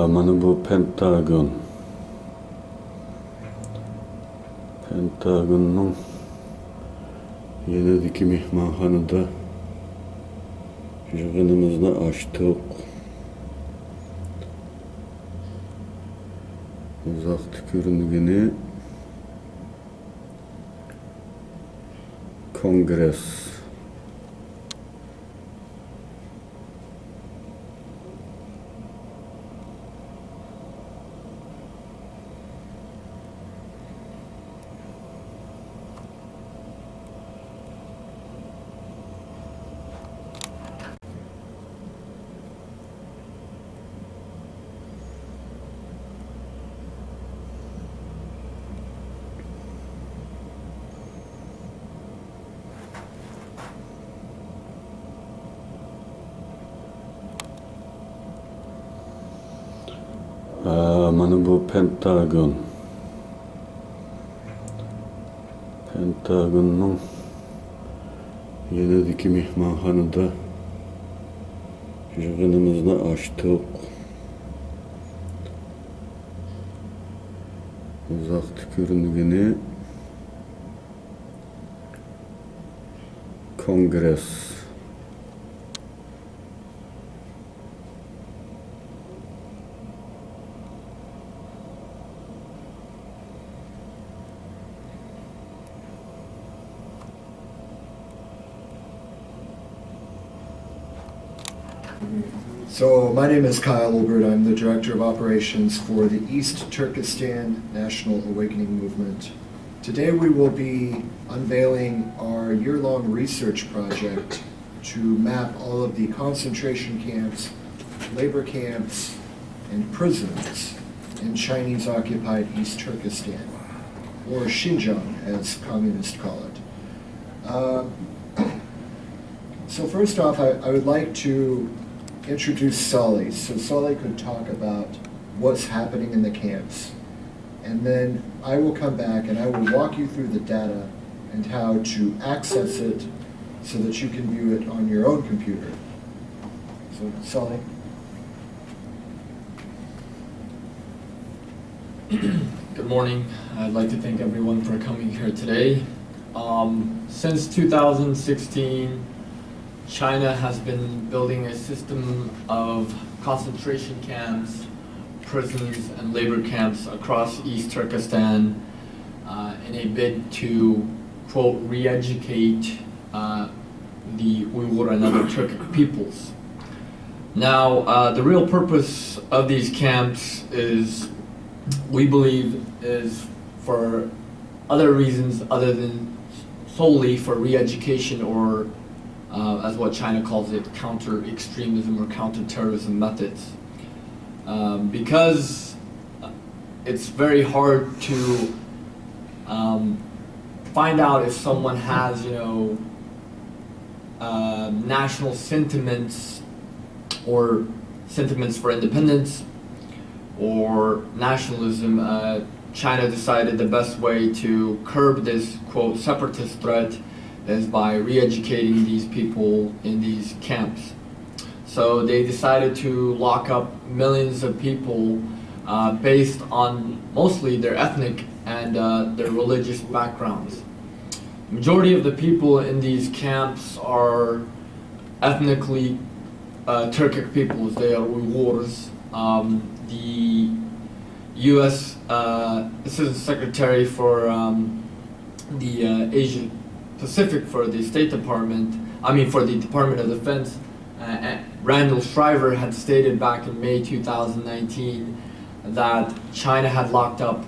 Mana bu Pentagon. Pentagon'un Yenideki mehmanxanada yığınımızı açtık. Uzaq tükürünlüğünü Kongres. Mana bu Pentagon. Pentagon'un Yenideki mehmanxanada yığınımızı açtık. Uzaq tükürünlüğünü Kongres. So my name is Kyle Olbert. I'm the Director of Operations for the East Turkestan National Awakening Movement. Today we will be unveiling our year-long research project to map all of the concentration camps, labor camps, and prisons in Chinese-occupied East Turkestan, or Xinjiang as communists call it. So first off, I would like to introduce Solly. So Solly could talk about what's happening in the camps. And then I will come back and I will walk you through the data and how to access it so that you can view it on your own computer. So Solly. Good morning. I'd like to thank everyone for coming here today. Since 2016, China has been building a system of concentration camps, prisons, and labor camps across East Turkestan in a bid to, quote, re-educate the Uyghur and other Turkic peoples. Now, the real purpose of these camps is, we believe, is for other reasons other than solely for re-education or as what China calls it, counter-extremism or counter-terrorism methods. Because it's very hard to find out if someone has, national sentiments or sentiments for independence or nationalism. China decided the best way to curb this, quote, separatist threat is by re-educating these people in these camps. So they decided to lock up millions of people based on mostly their ethnic and their religious backgrounds. Majority of the people in these camps are ethnically Turkic peoples. They are Uyghurs. The U.S. Assistant Secretary for the Asia Pacific for the State Department, for the Department of Defense, Randall Shriver had stated back in May 2019 that China had locked up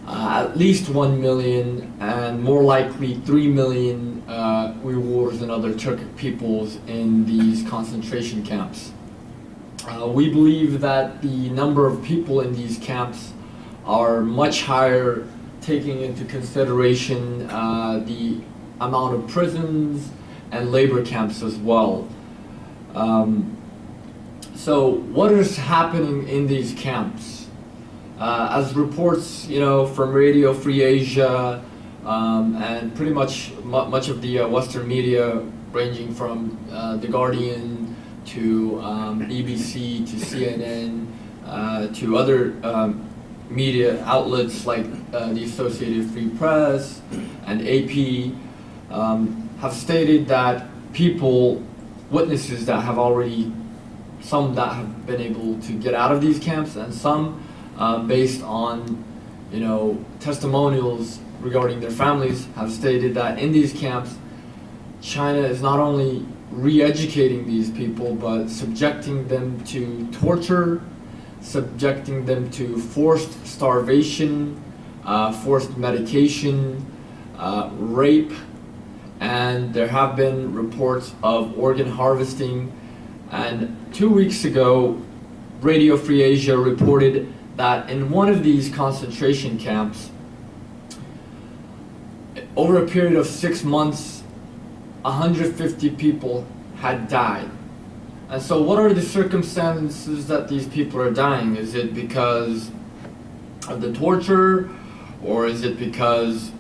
at least 1 million and more likely 3 million Uyghurs and other Turkic peoples in these concentration camps. We believe that the number of people in these camps are much higher, taking into consideration the amount of prisons and labor camps as well. So what is happening in these camps? As reports, from Radio Free Asia and pretty much of the Western media, ranging from The Guardian to BBC to CNN to other media outlets like the Associated Free Press and AP, have stated that witnesses that have already, some that have been able to get out of these camps, and some based on testimonials regarding their families, have stated that in these camps, China is not only re-educating these people, but subjecting them to torture, subjecting them to forced starvation, forced medication, rape, and there have been reports of organ harvesting. And 2 weeks ago, Radio Free Asia reported that in one of these concentration camps, over a period of 6 months, 150 people had died. And so what are the circumstances that these people are dying? Is it because of the torture, or is it because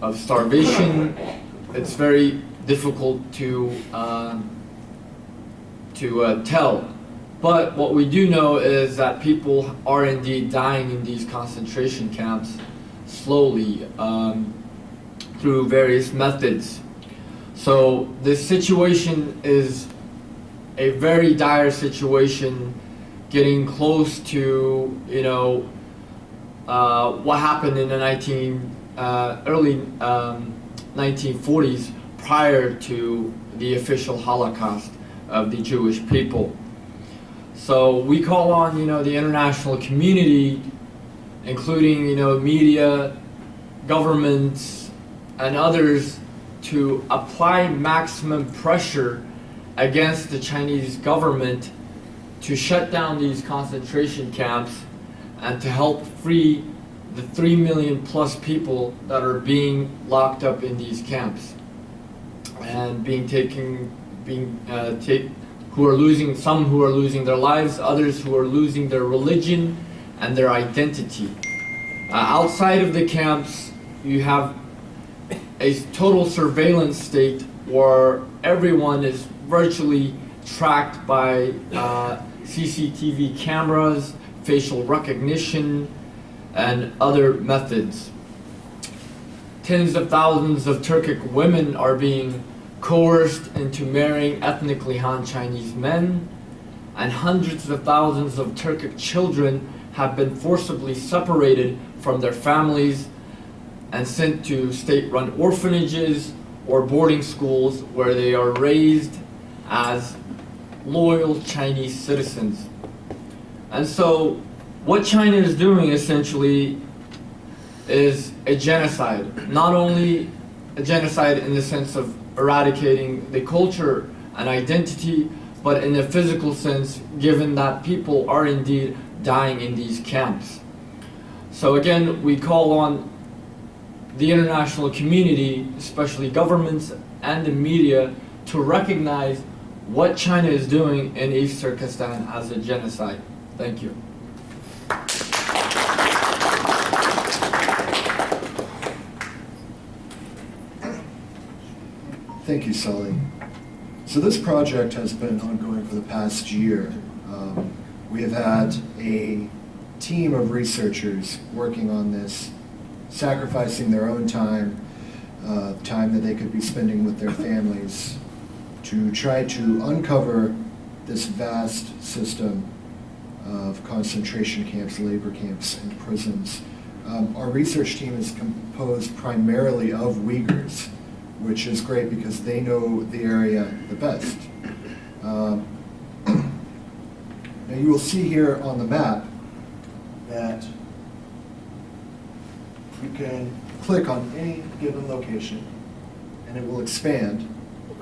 of starvation? It's very difficult to tell. But what we do know is that people are indeed dying in these concentration camps slowly through various methods. So this situation is a very dire situation, getting close to what happened in the early 1940s, prior to the official Holocaust of the Jewish people. So we call on the international community, including media, governments, and others, to apply maximum pressure against the Chinese government to shut down these concentration camps and to help free the 3 million plus people that are being locked up in these camps and who are losing their lives, others who are losing their religion and their identity. Outside of the camps, you have a total surveillance state where everyone is virtually tracked by CCTV cameras, facial recognition, and other methods. Tens of thousands of Turkic women are being coerced into marrying ethnically Han Chinese men, and hundreds of thousands of Turkic children have been forcibly separated from their families and sent to state-run orphanages or boarding schools where they are raised as loyal Chinese citizens. And so what China is doing essentially is a genocide. Not only a genocide in the sense of eradicating the culture and identity, but in a physical sense, given that people are indeed dying in these camps. So again, we call on the international community, especially governments and the media, to recognize what China is doing in East Turkestan as a genocide. Thank you. Thank you, Sully. So this project has been ongoing for the past year. We have had a team of researchers working on this, sacrificing their own time, time that they could be spending with their families, to try to uncover this vast system of concentration camps, labor camps, and prisons. Our research team is composed primarily of Uyghurs, which is great because they know the area the best. Now you will see here on the map that you can click on any given location and it will expand,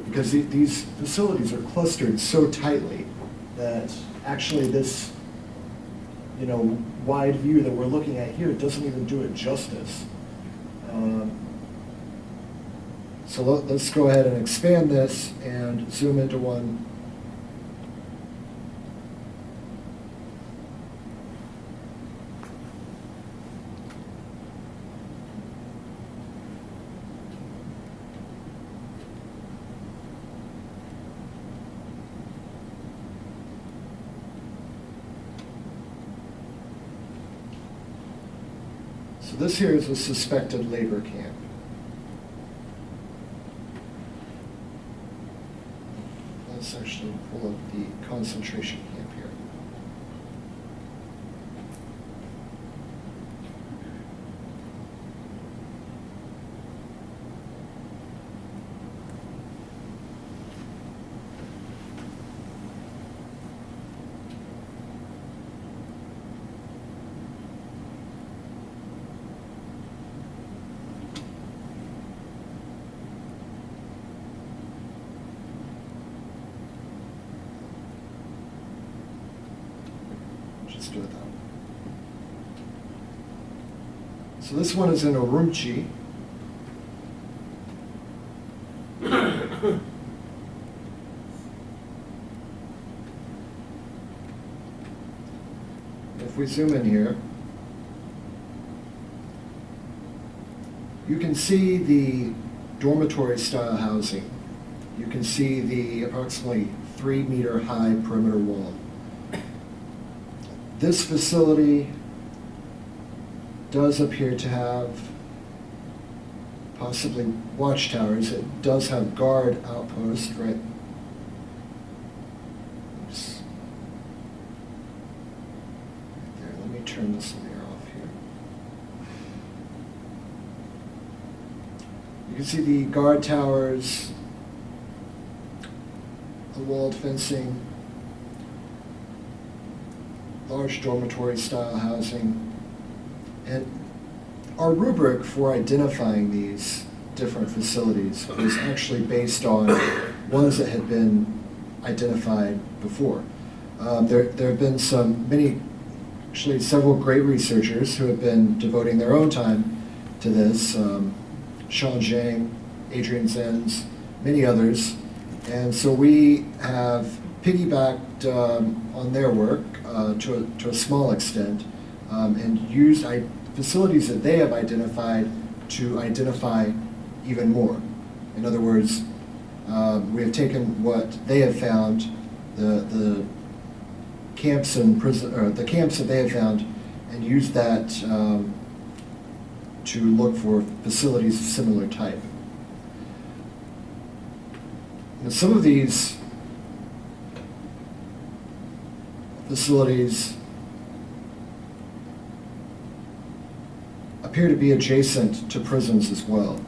because these facilities are clustered so tightly that actually this wide view that we're looking at here doesn't even do it justice. So let's go ahead and expand this and zoom into one. this here is a suspected labor camp. Let's actually pull up the concentration camp here. Just do it that way. So this one is in Urumqi. If we zoom in here, you can see the dormitory style housing. You can see the approximately 3-meter high perimeter wall. This facility does appear to have possibly watchtowers. It does have guard outposts, right? Oops. Right there. Let me turn this layer off here. You can see the guard towers, the walled fencing, large dormitory style housing. And our rubric for identifying these different facilities was actually based on ones that had been identified before. There have been actually several great researchers who have been devoting their own time to this. Sean Zhang, Adrian Zenz, many others. And so we have piggybacked on their work to a small extent and used facilities that they have identified to identify even more. In other words, we have taken what they have found, the camps and prison, or the camps that they have found, and used that to look for facilities of similar type. Now, some of these facilities appear to be adjacent to prisons as well.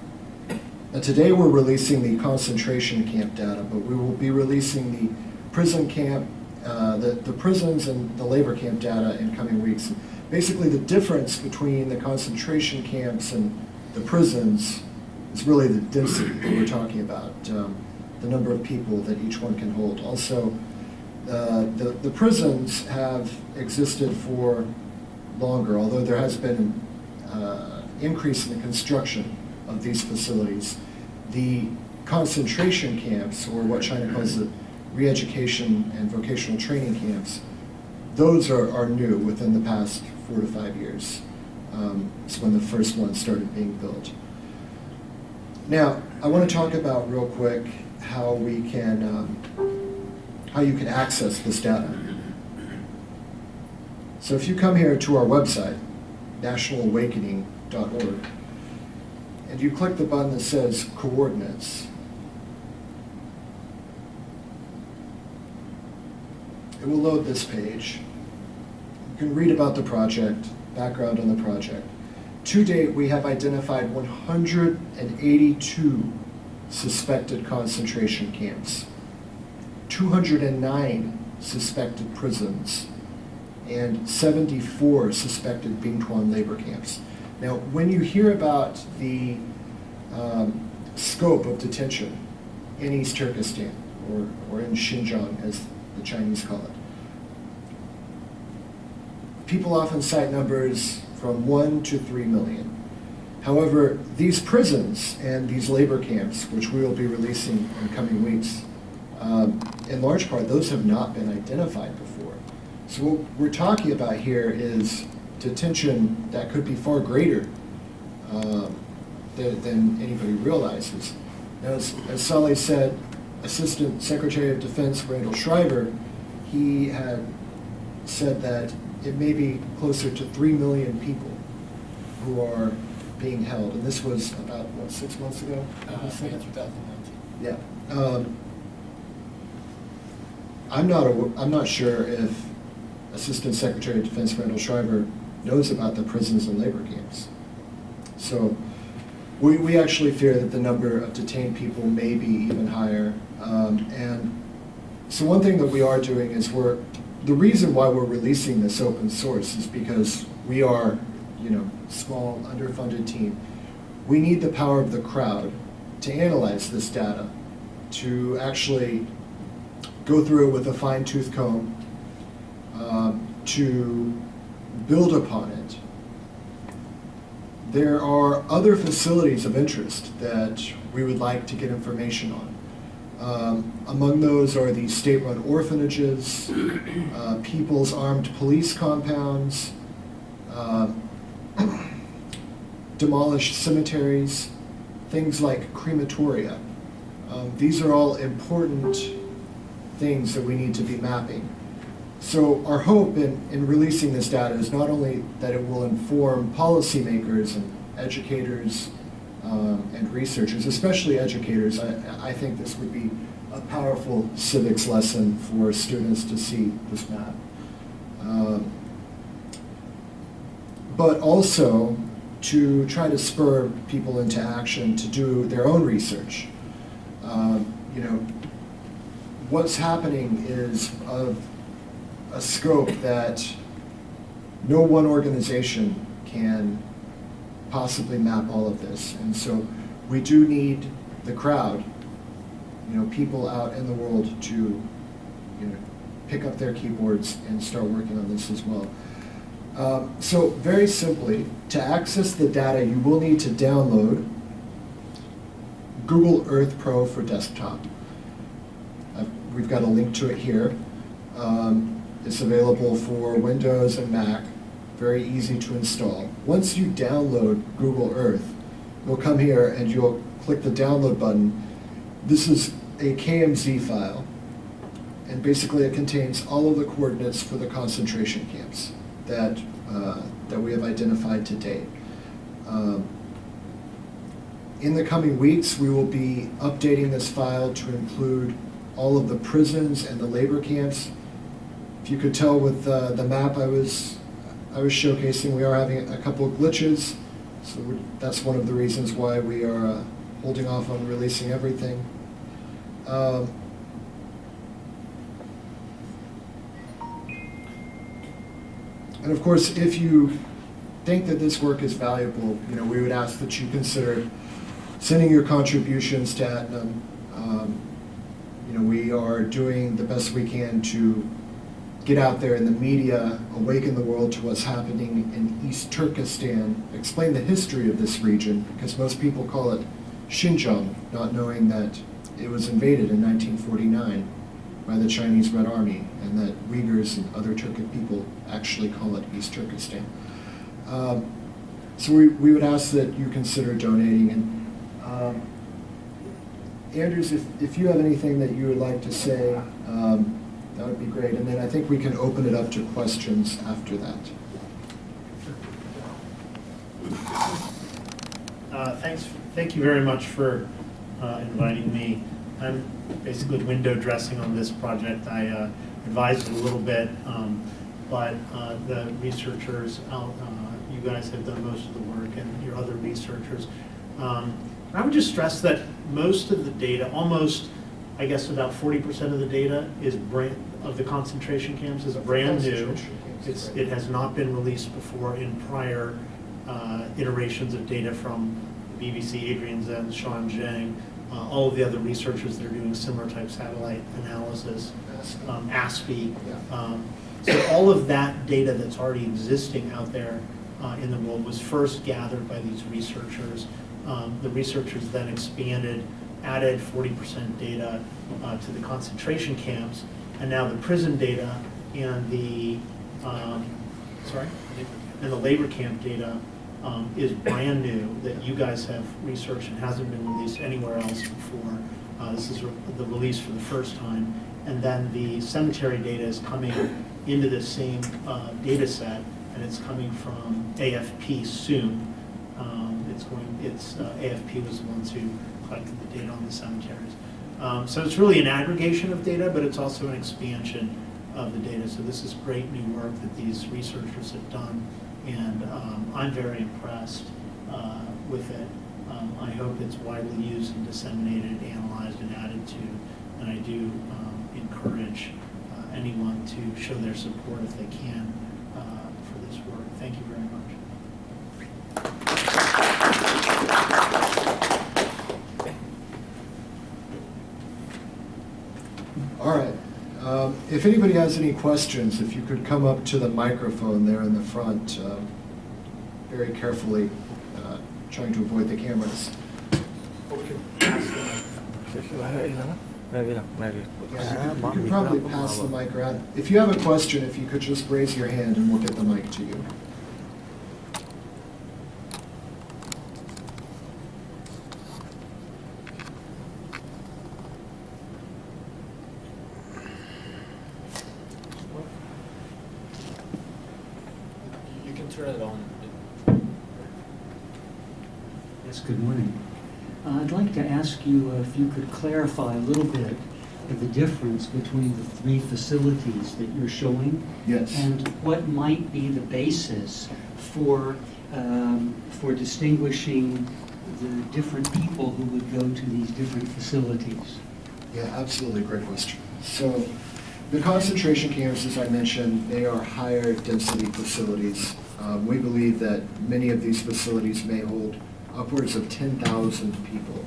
Now, today we're releasing the concentration camp data, but we will be releasing the prison camp, the prisons and the labor camp data in coming weeks. Basically, the difference between the concentration camps and the prisons is really the density that we're talking about, the number of people that each one can hold. Also, the prisons have existed for longer, although there has been an increase in the construction of these facilities. The concentration camps, or what China calls the re-education and vocational training camps, those are new within the past 4 to 5 years. It's when the first one started being built. Now, I want to talk about real quick how we can, how you can access this data. So if you come here to our website, nationalawakening.org, and you click the button that says coordinates, it will load this page. You can read about the project, background on the project. To date, we have identified 182 suspected concentration camps, 209 suspected prisons, and 74 suspected Bingtuan labor camps. Now, when you hear about the scope of detention in East Turkestan, or in Xinjiang, as the Chinese call it, people often cite numbers from 1 to 3 million. However, these prisons and these labor camps, which we will be releasing in coming weeks, in large part, those have not been identified before. So what we're talking about here is detention that could be far greater than anybody realizes. Now, as Saleh said, Assistant Secretary of Defense Randall Shriver, he had said that it may be closer to 3 million people who are being held. And this was about, what, 6 months ago? May 2019. Yeah. I'm not sure if Assistant Secretary of Defense Randall Schreiber knows about the prisons and labor camps. So we actually fear that the number of detained people may be even higher. And so one thing that we are doing is the reason why we're releasing this open source is because we are, small, underfunded team. We need the power of the crowd to analyze this data, to actually go through it with a fine-tooth comb, to build upon it. There are other facilities of interest that we would like to get information on. Among those are the state-run orphanages, people's armed police compounds, demolished cemeteries, things like crematoria. These are all important things that we need to be mapping. So our hope in releasing this data is not only that it will inform policymakers and educators and researchers, especially educators. I think this would be a powerful civics lesson for students to see this map. But also to try to spur people into action to do their own research. What's happening is of a scope that no one organization can possibly map all of this. And so we do need the crowd, people out in the world to, pick up their keyboards and start working on this as well. So very simply, to access the data, you will need to download Google Earth Pro for desktop. We've got a link to it here. It's available for Windows and Mac, very easy to install. Once you download Google Earth, you'll come here and you'll click the download button. This is a KMZ file, and basically it contains all of the coordinates for the concentration camps that we have identified to date. In the coming weeks, we will be updating this file to include all of the prisons and the labor camps. If you could tell with the map I was showcasing, we are having a couple of glitches, so that's one of the reasons why we are holding off on releasing everything. And of course, if you think that this work is valuable, we would ask that you consider sending your contributions to Atnam. We are doing the best we can to get out there in the media, awaken the world to what's happening in East Turkestan, explain the history of this region, because most people call it Xinjiang, not knowing that it was invaded in 1949 by the Chinese Red Army, and that Uyghurs and other Turkic people actually call it East Turkestan. So we would ask that you consider donating. And Anders, if you have anything that you would like to say, that would be great. And then I think we can open it up to questions after that. Thank you very much for inviting me. I'm basically window dressing on this project. I advised it a little bit, but the researchers out, you guys have done most of the work, and your other researchers. I would just stress that most of the data, almost, I guess about 40% of the data of the concentration camps is brand new. It has not been released before in prior iterations of data from the BBC, Adrian Zen, Sean Zhang, all of the other researchers that are doing similar type satellite analysis, ASPE. So all of that data that's already existing out there in the world was first gathered by these researchers. The researchers then expanded, added 40% data to the concentration camps, and now the prison data and the and the labor camp data is brand new that you guys have researched and hasn't been released anywhere else before. This is the release for the first time, and then the cemetery data is coming into the same data set, and it's coming from AFP soon. AFP was the ones who collected the data on the cemeteries. So it's really an aggregation of data, but it's also an expansion of the data. So this is great new work that these researchers have done, and I'm very impressed with it. I hope it's widely used and disseminated, analyzed, and added to, and I do encourage anyone to show their support if they can for this work. Thank you very much. All right. If anybody has any questions, if you could come up to the microphone there in the front, very carefully, trying to avoid the cameras. You could probably pass the mic around. If you have a question, if you could just raise your hand and we'll get the mic to you. You can turn it on. Yes, good morning. I'd like to ask you if you could clarify a little bit of the difference between the three facilities that you're showing. Yes. And what might be the basis for distinguishing the different people who would go to these different facilities. Yeah, absolutely. Great question. So the concentration camps, as I mentioned, they are higher density facilities. We believe that many of these facilities may hold upwards of 10,000 people.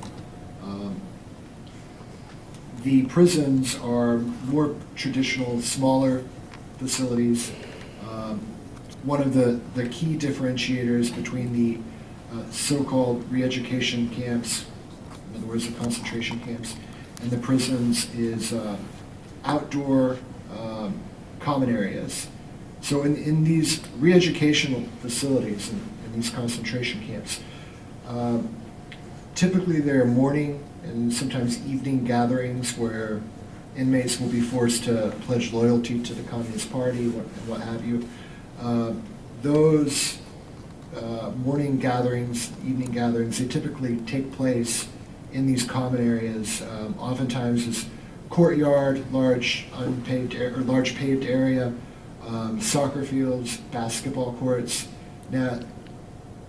The prisons are more traditional, smaller facilities. One of the key differentiators between the so-called re-education camps, in other words, the concentration camps, and the prisons is outdoor common areas. So in these re-educational facilities, in these concentration camps, typically there are morning and sometimes evening gatherings where inmates will be forced to pledge loyalty to the Communist Party, what have you. Those morning gatherings, evening gatherings, they typically take place in these common areas. Oftentimes it's courtyard, large paved area, soccer fields, basketball courts. Now,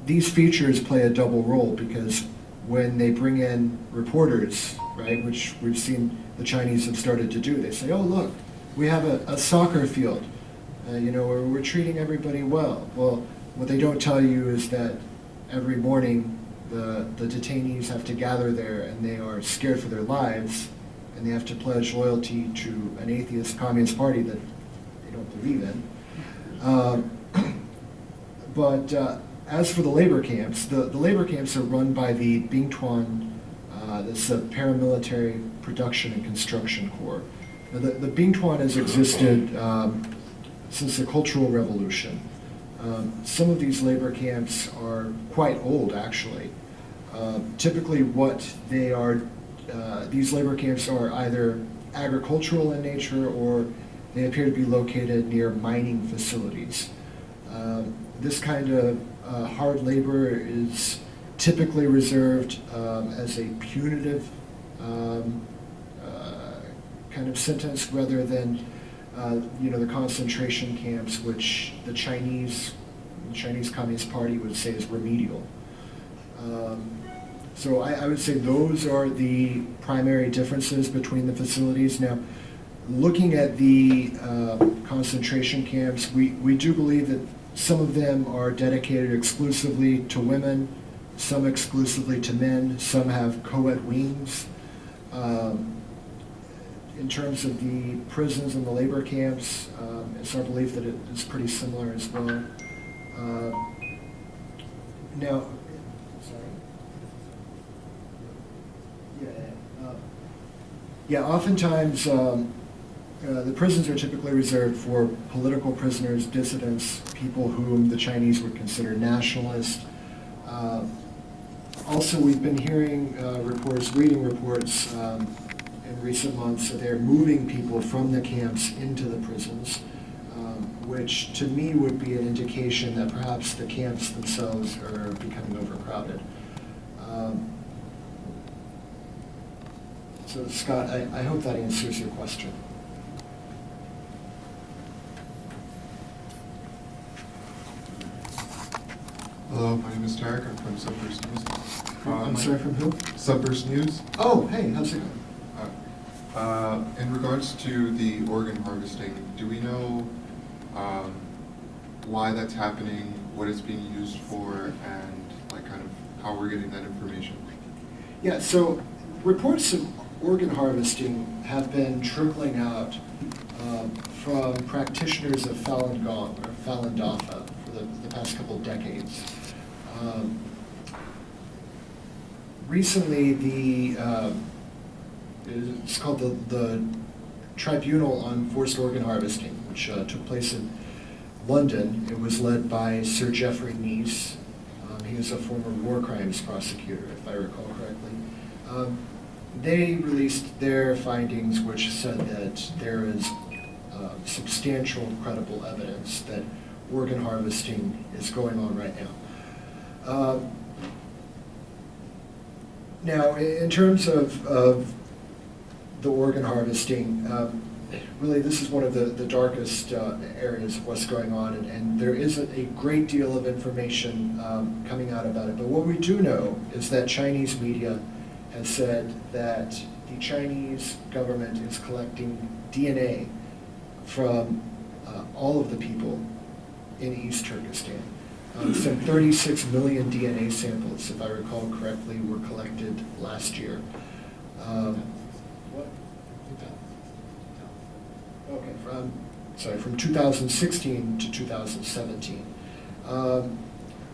these features play a double role because when they bring in reporters, right, which we've seen the Chinese have started to do, they say, oh, look, we have a soccer field, we're treating everybody well. Well, what they don't tell you is that every morning the detainees have to gather there and they are scared for their lives and they have to pledge loyalty to an atheist Communist Party that they don't believe in. But as for the labor camps, the labor camps are run by the Bingtuan, that's the Paramilitary Production and Construction Corps. Now, the Bingtuan has existed since the Cultural Revolution. Some of these labor camps are quite old, actually. Typically what they are, these labor camps are either agricultural in nature or they appear to be located near mining facilities. This kind of hard labor is typically reserved as a punitive kind of sentence rather than the concentration camps, which the Chinese Communist Party would say is remedial. So I would say those are the primary differences between the facilities. Now, looking at the concentration camps, we do believe that some of them are dedicated exclusively to women, some exclusively to men, some have co-ed wings. In terms of the prisons and the labor camps, it's our belief that it is pretty similar as well. Now, sorry. Oftentimes the prisons are typically reserved for political prisoners, dissidents, people whom the Chinese would consider nationalist. Also, we've been hearing reading reports in recent months that they're moving people from the camps into the prisons. which to me would be an indication that perhaps the camps themselves are becoming overcrowded. So Scott, I hope that answers your question. Hello, my name is Tarek. I'm from Subverse News. I'm sorry, from who? Subverse News. Oh, hey, how's it going? In regards to the organ harvesting, do we know why that's happening, what it's being used for, and like kind of how we're getting that information? Yeah, so reports of organ harvesting have been trickling out from practitioners of Falun Gong or Falun Dafa for the past couple of decades. Recently, it's called the Tribunal on Forced Organ Harvesting, which took place in London. It was led by Sir Geoffrey Nice. He was a former war crimes prosecutor, if I recall correctly. They released their findings, which said that there is substantial credible evidence that organ harvesting is going on right now. Now, in terms of the organ harvesting, really this is one of the darkest areas of what's going on, and there isn't a great deal of information coming out about it. But what we do know is that Chinese media has said that the Chinese government is collecting DNA from all of the people in East Turkestan. Some 36 million DNA samples, if I recall correctly, were collected last year. What? Okay, from 2016 to 2017.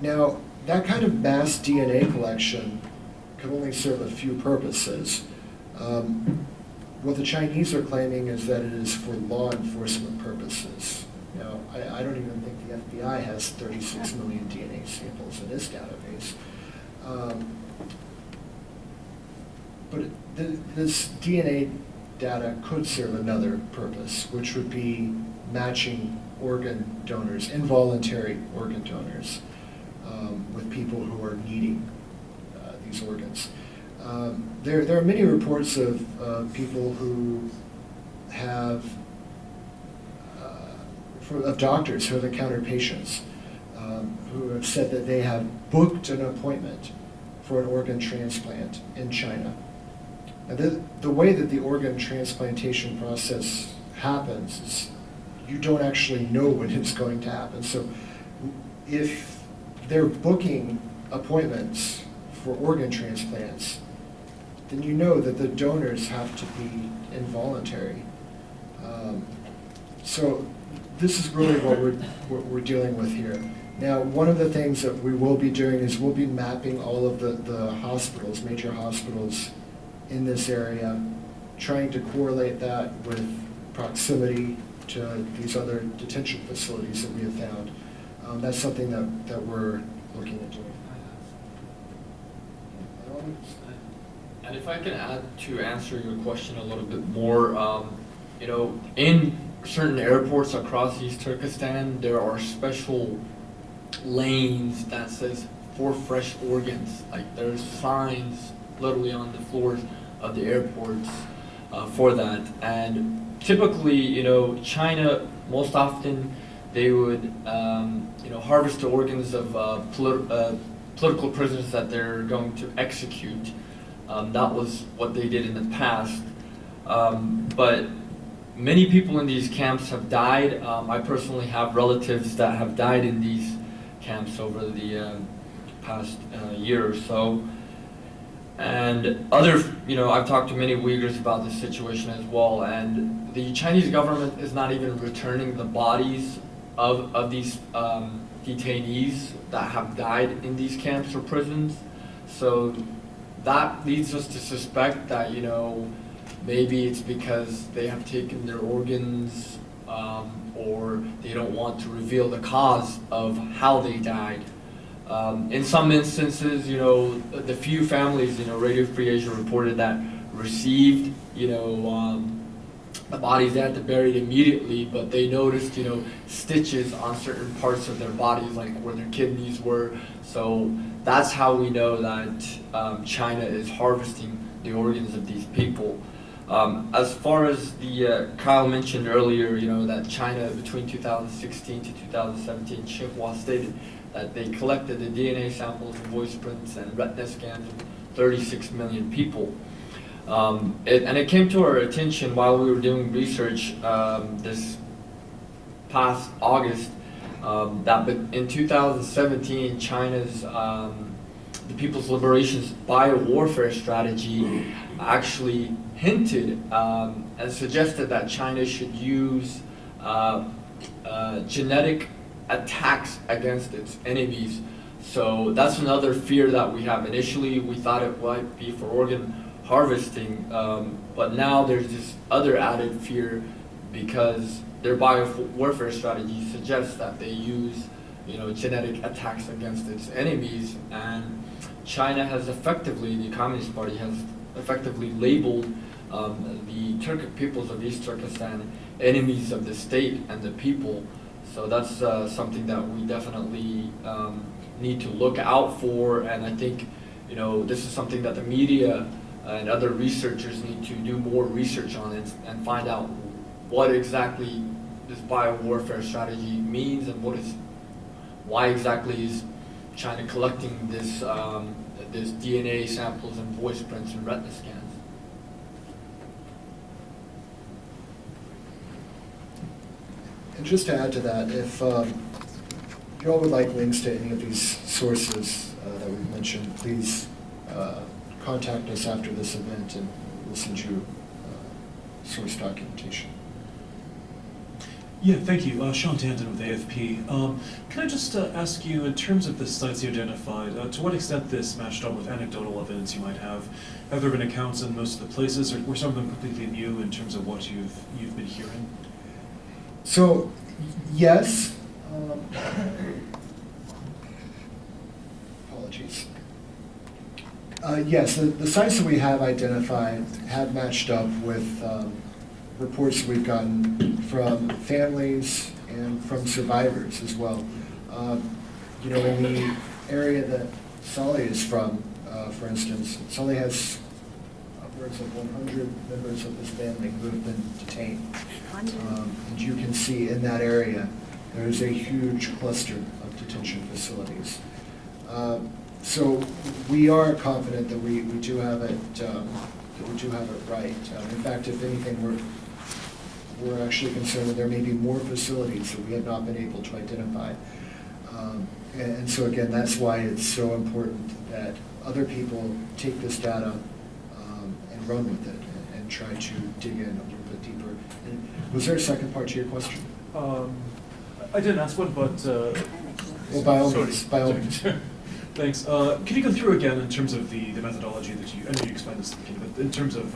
Now, that kind of mass DNA collection can only serve a few purposes. What the Chinese are claiming is that it is for law enforcement purposes. Now, I don't even think the FBI has 36 million DNA samples in its database. But this DNA data could serve another purpose, which would be matching organ donors, involuntary organ donors, with people who are needing these organs. There are many reports of people who have, of doctors who have encountered patients who have said that they have booked an appointment for an organ transplant in China. And the way that the organ transplantation process happens is you don't actually know when it's going to happen. So if they're booking appointments for organ transplants, then you know that the donors have to be involuntary. So this is really what we're dealing with here. Now, one of the things that we will be doing is we'll be mapping all of the hospitals, major hospitals in this area, trying to correlate that with proximity to these other detention facilities that we have found. That's something that we're looking at doing. And if I can add to answer your question a little bit more, in certain airports across East Turkestan, there are special lanes that says for fresh organs. Like there's signs literally on the floors of the airports for that. And typically, China, most often they would, harvest the organs of political prisoners that they're going to execute. That was what they did in the past. But many people in these camps have died. I personally have relatives that have died in these camps over the past year or so. And I've talked to many Uyghurs about this situation as well, and the Chinese government is not even returning the bodies of these detainees that have died in these camps or prisons. So that leads us to suspect that, maybe it's because they have taken their organs or they don't want to reveal the cause of how they died. In some instances, the few families, Radio Free Asia reported that received, the bodies. They had to bury it immediately, but they noticed, stitches on certain parts of their bodies, like where their kidneys were. So that's how we know that China is harvesting the organs of these people. As far as Kyle mentioned earlier, that China between 2016 to 2017, Xinhua stated that they collected the DNA samples and voice prints and retina scans of 36 million people. It came to our attention while we were doing research this past August that in 2017, China's the People's Liberation's biowarfare strategy actually hinted and suggested that China should use genetic attacks against its enemies. So that's another fear that we have. Initially, we thought it might be for organ harvesting, but now there's this other added fear because their biowarfare strategy suggests that they use, genetic attacks against its enemies, and China has effectively, the Communist Party has effectively labeled the Turkic peoples of East Turkestan enemies of the state and the people. So that's something that we definitely need to look out for, and I think, this is something that the media and other researchers need to do more research on and find out what exactly this biowarfare strategy means and why exactly is China collecting this DNA samples and voice prints and retina scans. And just to add to that, if you all would like links to any of these sources that we've mentioned, please contact us after this event and we'll send you source documentation. Yeah, thank you. Sean Tanton with AFP. Can I just ask you, in terms of the sites you identified, to what extent this matched up with anecdotal evidence you might have? Have there been accounts in most of the places, or were some of them completely new in terms of what you've been hearing? So, yes. Apologies. Yes, the sites that we have identified have matched up with reports we've gotten from families and from survivors as well. In the area that Sully is from, for instance, Sully has upwards of 100 members of his family who have been detained. And you can see in that area, there's a huge cluster of detention facilities. So we are confident that we do have it right. In fact, if anything, we're actually concerned that there may be more facilities that we have not been able to identify. And so again, that's why it's so important that other people take this data and run with it and try to dig in a little bit deeper. And was there a second part to your question? I didn't ask one, but... Well, by all means, by all means. Thanks. Can you go through again in terms of the methodology that I know you explained this at the beginning, but in terms of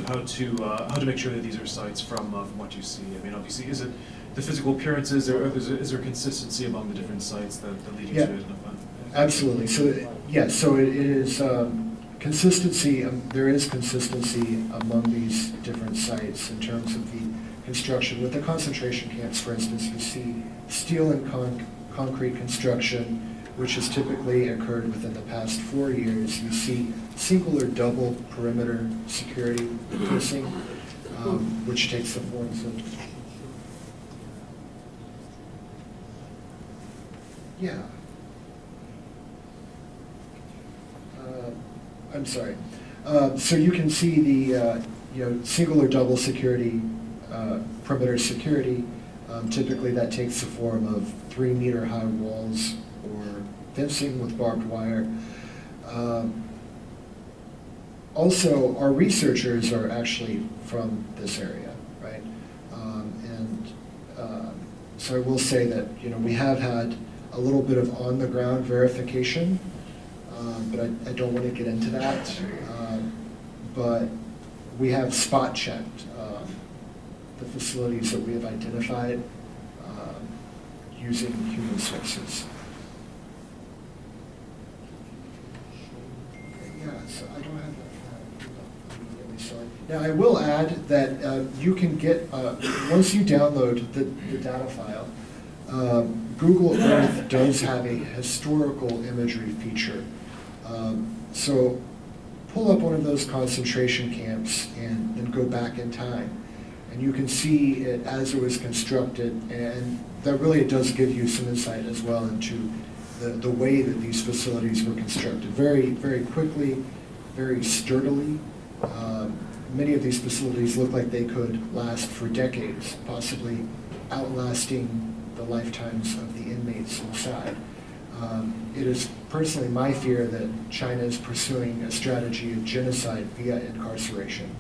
how to make sure that these are sites from what you see? I mean, obviously, is it the physical appearances, or is there consistency among the different sites that lead you to it? Absolutely. So yes, so it is consistency. There is consistency among these different sites in terms of the construction. With the concentration camps, for instance, you see steel and concrete construction, which has typically occurred within the past 4 years. You see single or double perimeter security policing, which takes the forms of I'm sorry. So you can see the single or double security perimeter security. Typically, that takes the form of 3-meter high walls or fencing with barbed wire. Also, our researchers are actually from this area, right? So I will say that we have had a little bit of on-the-ground verification, but I don't want to get into that. But we have spot-checked the facilities that we have identified using human sources. Yeah, so I don't have that immediately, sorry. Now, I will add that you can get, once you download the data file, Google Earth does have a historical imagery feature. So pull up one of those concentration camps and then go back in time. And you can see it as it was constructed, and that really does give you some insight as well into the way that these facilities were constructed. Very, very quickly, very sturdily. Many of these facilities look like they could last for decades, possibly outlasting the lifetimes of the inmates inside. It is personally my fear that China is pursuing a strategy of genocide via incarceration,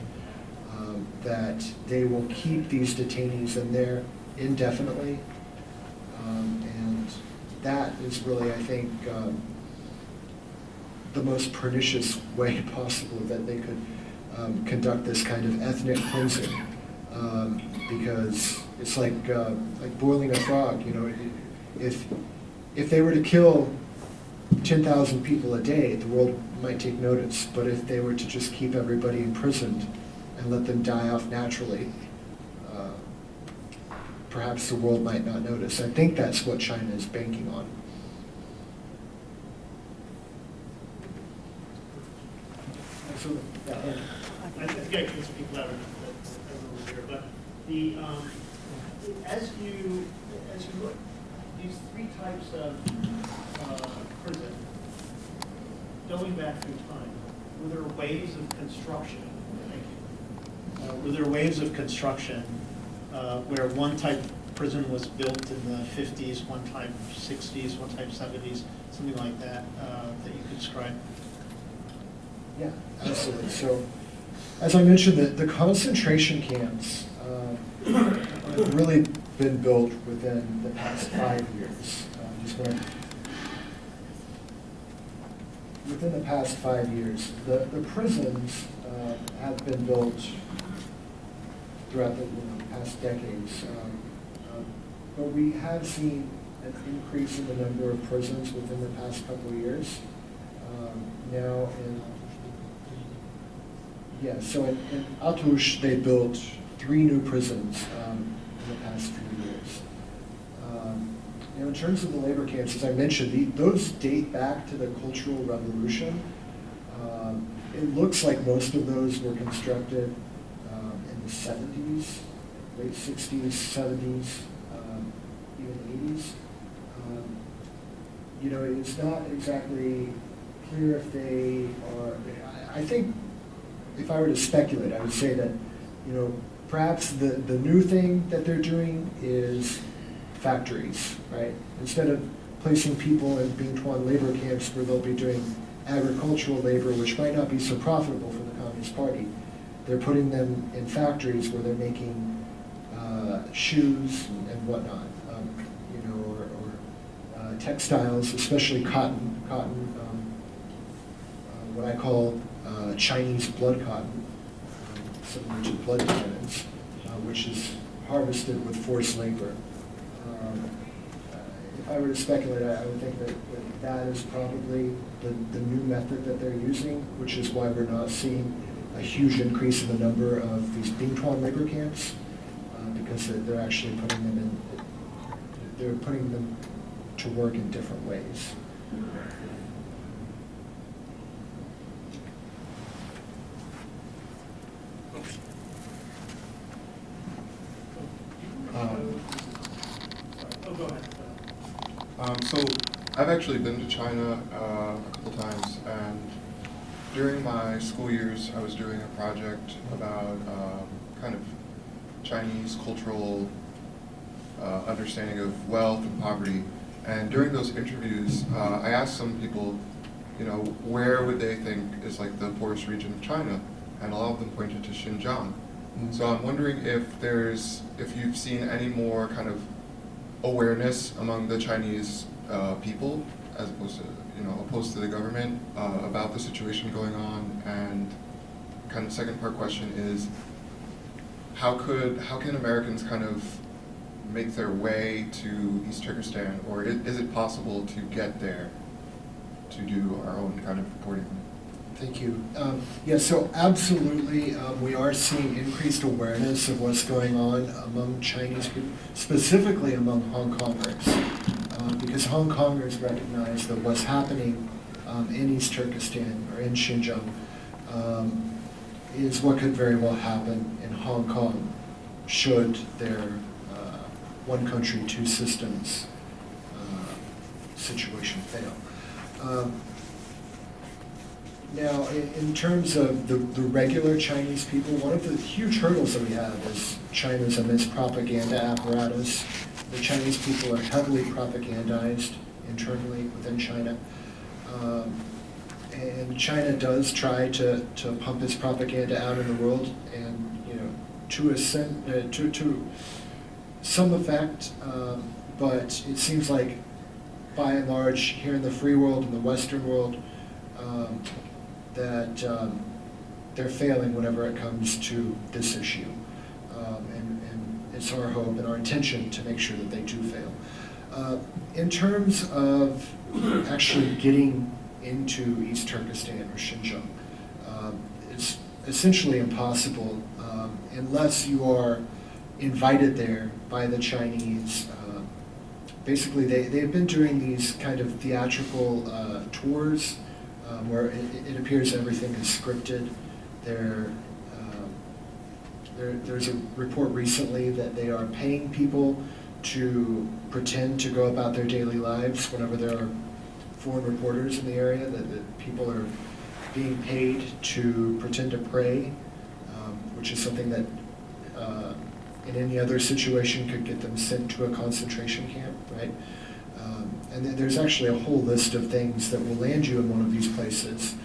that they will keep these detainees in there indefinitely, and that is really, I think, the most pernicious way possible that they could conduct this kind of ethnic cleansing, because it's like boiling a frog. You know, if they were to kill 10,000 people a day, the world might take notice. But if they were to just keep everybody imprisoned and let them die off naturally, perhaps the world might not notice. I think that's what China is banking on. I think I can speak louder than here, but the as you look, these three types of prison, going back through time, were there waves of construction? Thank you. Were there waves of construction where one type of prison was built in the 50s, one type 60s, one type 70s, something like that, that you could describe? Yeah, absolutely. So, as I mentioned, the concentration camps have really been built within the past 5 years. Within the past 5 years, the prisons have been built throughout the past decades. But we have seen an increase in the number of prisons within the past couple of years. Now, so in Atush, they built 3 new prisons in the past few years. In terms of the labor camps, as I mentioned, those date back to the Cultural Revolution. It looks like most of those were constructed in the 70s, late 60s, 70s, even 80s. It's not exactly clear if they are, I think, if I were to speculate, I would say that, perhaps the new thing that they're doing is factories, right? Instead of placing people in Bing Tuan labor camps where they'll be doing agricultural labor, which might not be so profitable for the Communist Party, they're putting them in factories where they're making shoes and whatnot, or textiles, especially cotton, what I call Chinese blood cotton, similar to blood diamonds, which is harvested with forced labor. If I were to speculate, I would think that is probably the new method that they're using, which is why we're not seeing a huge increase in the number of these Bing Tuan labor camps, because they're actually putting them to work in different ways. Go ahead. So I've actually been to China a couple times, and during my school years, I was doing a project about kind of Chinese cultural understanding of wealth and poverty. And during those interviews, I asked some people, where would they think is like the poorest region of China? And a lot of them pointed to Xinjiang. Mm-hmm. So I'm wondering if you've seen any more kind of awareness among the Chinese people, as opposed to the government, about the situation going on. And kind of second part question is, how can Americans kind of make their way to East Turkestan, or is it possible to get there to do our own kind of reporting? Thank you. Yeah, so absolutely, we are seeing increased awareness of what's going on among Chinese people, specifically among Hong Kongers, because Hong Kongers recognize that what's happening in East Turkestan or in Xinjiang is what could very well happen in Hong Kong should their one country, two systems situation fail. Now, in terms of the regular Chinese people, one of the huge hurdles that we have is China's immense propaganda apparatus. The Chinese people are heavily propagandized internally within China. And China does try to pump its propaganda out in the world, and to some effect, but it seems like by and large here in the free world, in the Western world, that they're failing whenever it comes to this issue. And it's our hope and our intention to make sure that they do fail. In terms of actually getting into East Turkestan or Xinjiang, it's essentially impossible unless you are invited there by the Chinese. Basically, they've been doing these kind of theatrical tours where it appears everything is scripted. There's a report recently that they are paying people to pretend to go about their daily lives whenever there are foreign reporters in the area, that people are being paid to pretend to pray, which is something that in any other situation could get them sent to a concentration camp, right? And then there's actually a whole list of things that will land you in one of these places.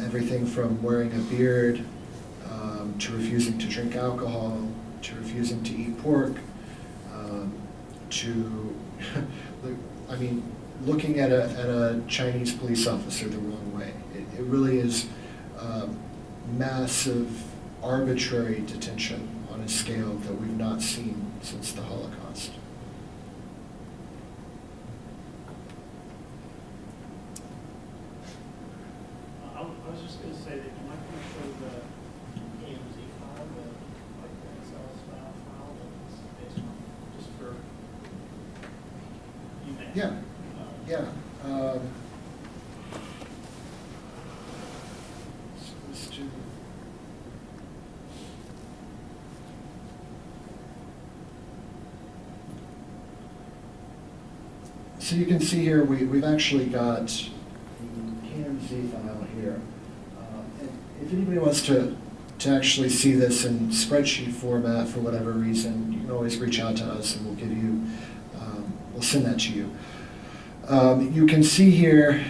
Everything from wearing a beard, to refusing to drink alcohol, to refusing to eat pork, to, I mean, looking at a Chinese police officer the wrong way. It really is massive, arbitrary detention on a scale that we've not seen since the Holocaust. I was just going to say that you might want to show the AMZ file, the Excel file that's based on, just for you may. Yeah, yeah. Let's do. So you can see here, we've actually got the KMZ file here. And if anybody wants to actually see this in spreadsheet format for whatever reason, you can always reach out to us and we'll give you, we'll send that to you. You can see here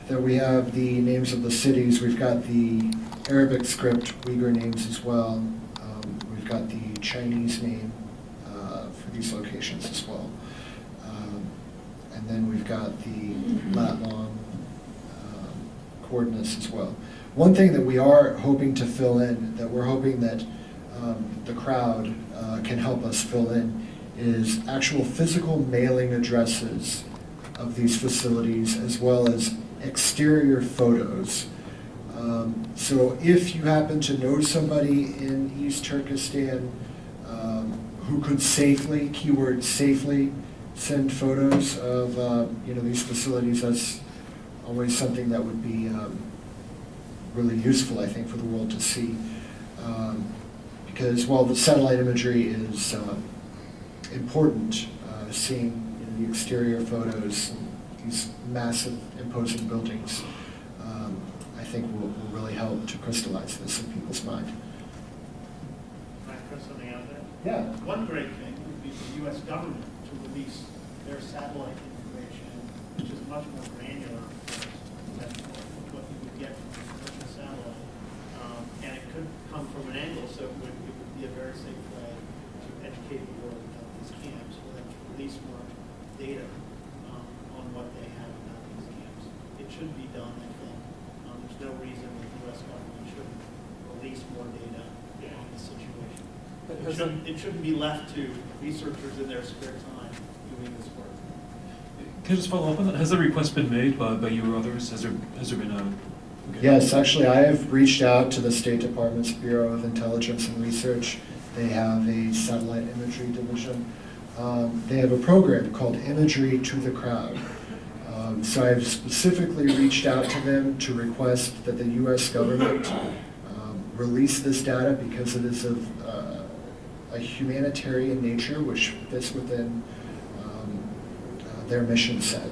that we have the names of the cities. We've got the Arabic script Uyghur names as well. We've got the Chinese name for these locations as well. And then we've got the lat long coordinates as well. One thing that we are hoping to fill in, that we're hoping that the crowd can help us fill in, is actual physical mailing addresses of these facilities, as well as exterior photos. So if you happen to know somebody in East Turkestan who could safely, keyword safely, send photos of these facilities, that's always something that would be really useful, I think, for the world to see. Because while the satellite imagery is important, seeing the exterior photos, these massive, imposing buildings, I think will really help to crystallize this in people's mind. Can I throw something out there? Yeah. One great thing would be the U.S. government to release their satellite information, which is much more granular than what you would get from a satellite. And it could come from an angle, so it would be a very safe way to educate the world about these camps, for them to release more data on what they have about these camps. It should be done, I think. There's no reason that the U.S. government shouldn't release more data on the situation. It shouldn't be left to researchers in their spare time doing this work. Can I just follow up on that? Has the request been made by you or others? Has there been Yes, actually, I have reached out to the State Department's Bureau of Intelligence and Research. They have a satellite imagery division. They have a program called Imagery to the Crowd. So I've specifically reached out to them to request that the U.S. government release this data because it is of a humanitarian nature, which fits within their mission set.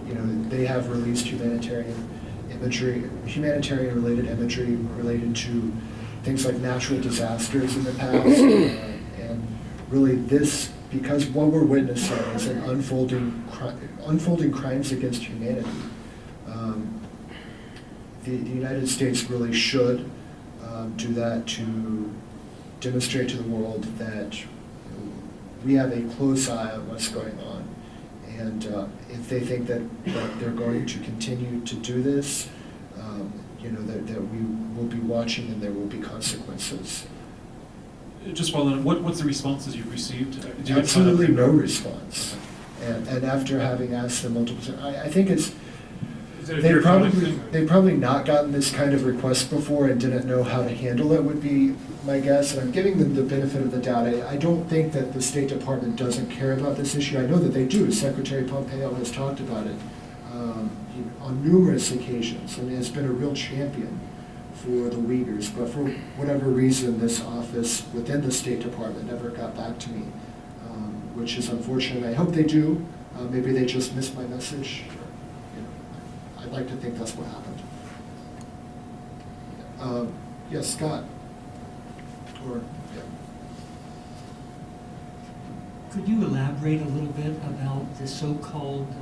You know, they have released humanitarian related imagery related to things like natural disasters in the past, and really this, because what we're witnessing is an unfolding crimes against humanity. The United States really should do that to demonstrate to the world that we have a close eye on what's going on. And if they think that they're going to continue to do this, you know, that we will be watching and there will be consequences. Just following, what's the responses you've received? Do you have Absolutely kind no of- response. And after having asked them multiple times, I think it's, Is it a bureaucratic thing? they've probably not gotten this kind of request before and didn't know how to handle it, would be my guess. And I'm giving them the benefit of the doubt. I don't think that the State Department doesn't care about this issue. I know that they do. Secretary Pompeo has talked about it on numerous occasions, and has been a real champion for the Uyghurs. But for whatever reason, this office within the State Department never got back to me, which is unfortunate. I hope they do. Maybe they just missed my message. You know, I'd like to think that's what happened. Yes, Scott. Or, yeah. Could you elaborate a little bit about the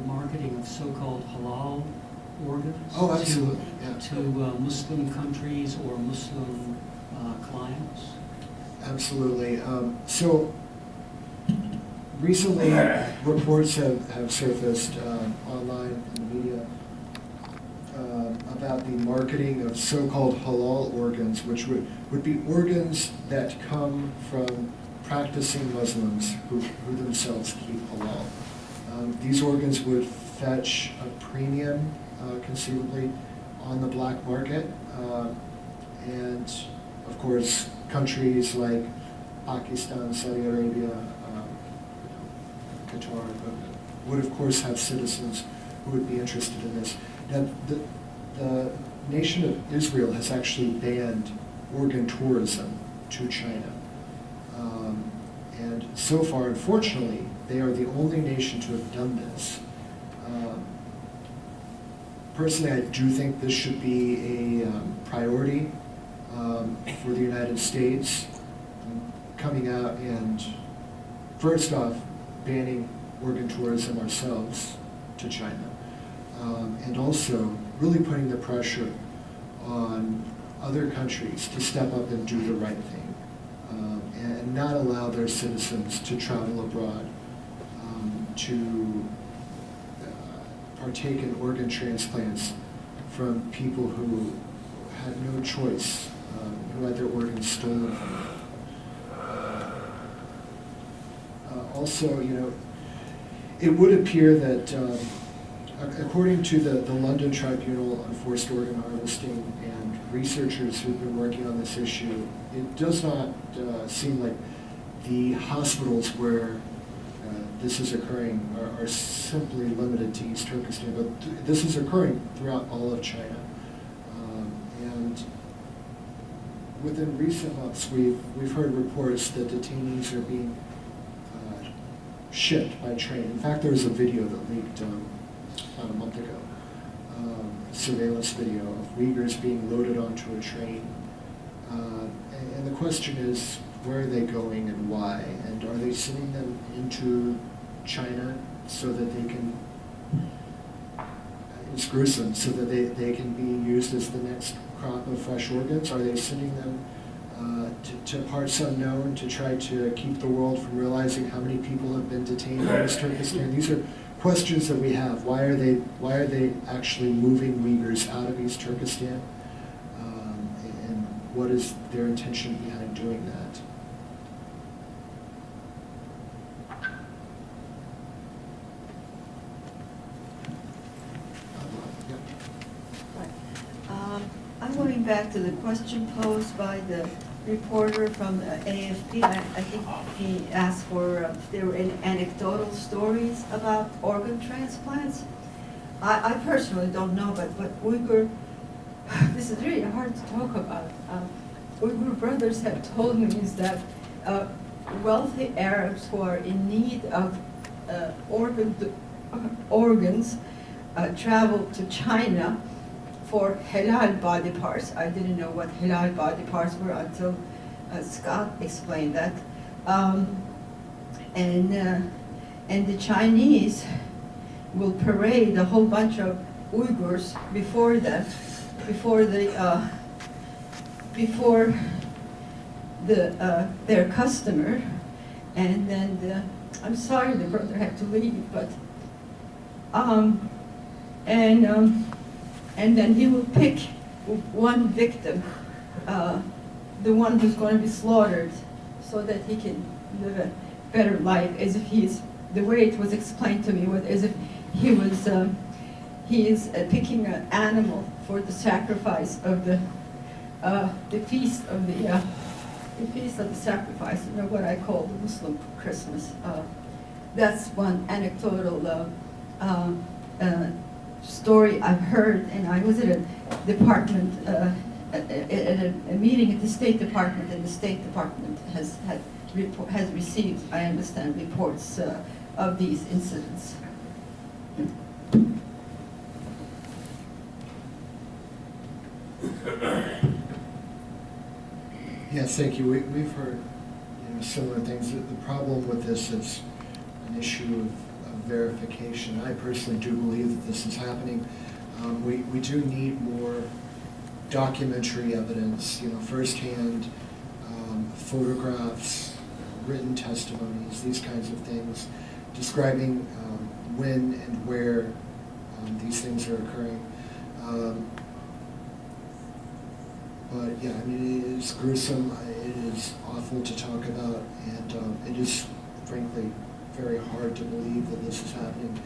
marketing of so-called halal organs? Oh, absolutely, yeah. To Muslim countries or Muslim clients? Absolutely. So recently, reports have surfaced online in the media about the marketing of so-called halal organs, which would be organs that come from practicing Muslims who themselves keep halal. These organs would fetch a premium, conceivably, on the black market. And, of course, countries like Pakistan, Saudi Arabia, Qatar, would, of course, have citizens who would be interested in this. Now, the nation of Israel has actually banned organ tourism to China. And so far, unfortunately, they are the only nation to have done this. Personally, I do think this should be a priority for the United States, coming out and, first off, banning organ tourism ourselves to China, and also really putting the pressure on other countries to step up and do the right thing, and not allow their citizens to travel abroad to partake in organ transplants from people who had no choice, who had their organs stolen from them. Also, you know, it would appear that, according to the London Tribunal on Forced Organ Harvesting and researchers who've been working on this issue, it does not seem like the hospitals where this is occurring are simply limited to East Turkestan, but this is occurring throughout all of China. And within recent months, we've heard reports that detainees are being shipped by train. In fact, there was a video that leaked about a month ago, surveillance video of Uyghurs being loaded onto a train. And the question is, where are they going and why? And are they sending them into China so that they can, it's gruesome, so that they can be used as the next crop of fresh organs? Are they sending them to parts unknown to try to keep the world from realizing how many people have been detained in East Turkestan? These are questions that we have. Why are they actually moving Uyghurs out of East Turkestan? And what is their intention behind doing that? back to the question posed by the reporter from AFP. I think he asked for if there were any anecdotal stories about organ transplants. I personally don't know, but what Uyghur, this is really hard to talk about. Uyghur brothers have told me is that wealthy Arabs who are in need of organs travel to China for halal body parts. I didn't know what halal body parts were until Scott explained that. And the Chinese will parade a whole bunch of Uyghurs before their customer, and then I'm sorry the brother had to leave, but and then he will pick one victim, the one who's going to be slaughtered, so that he can live a better life. As if the way it was explained to me was as if he is picking an animal for the sacrifice of the feast of the sacrifice, you know, what I call the Muslim Christmas. That's one anecdotal story I've heard, and I was at a department, at a meeting at the State Department, and the State Department has received, I understand, reports of these incidents. Yes, thank you. We've heard similar things. The problem with this is an issue of verification. I personally do believe that this is happening. We do need more documentary evidence, firsthand photographs, written testimonies, these kinds of things, describing when and where these things are occurring. But yeah, I mean, it is gruesome, it is awful to talk about, and it is frankly very hard to believe that this is happening.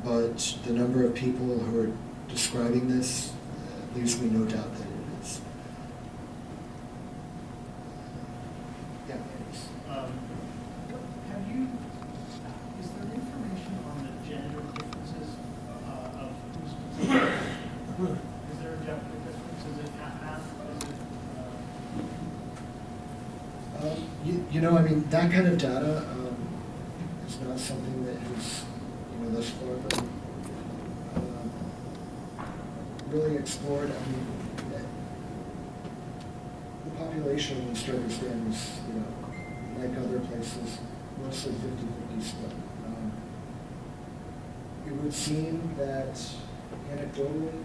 But the number of people who are describing this leaves me no doubt that it is. Yeah, thanks. Is there information on the gender differences of who's considered? Is there a gender difference? Is it half? I mean, that kind of data is not something that has, thus far been really explored. I mean, the population in Kyrgyzstan is, like other places, mostly 50-50 split. It would seem that anecdotally,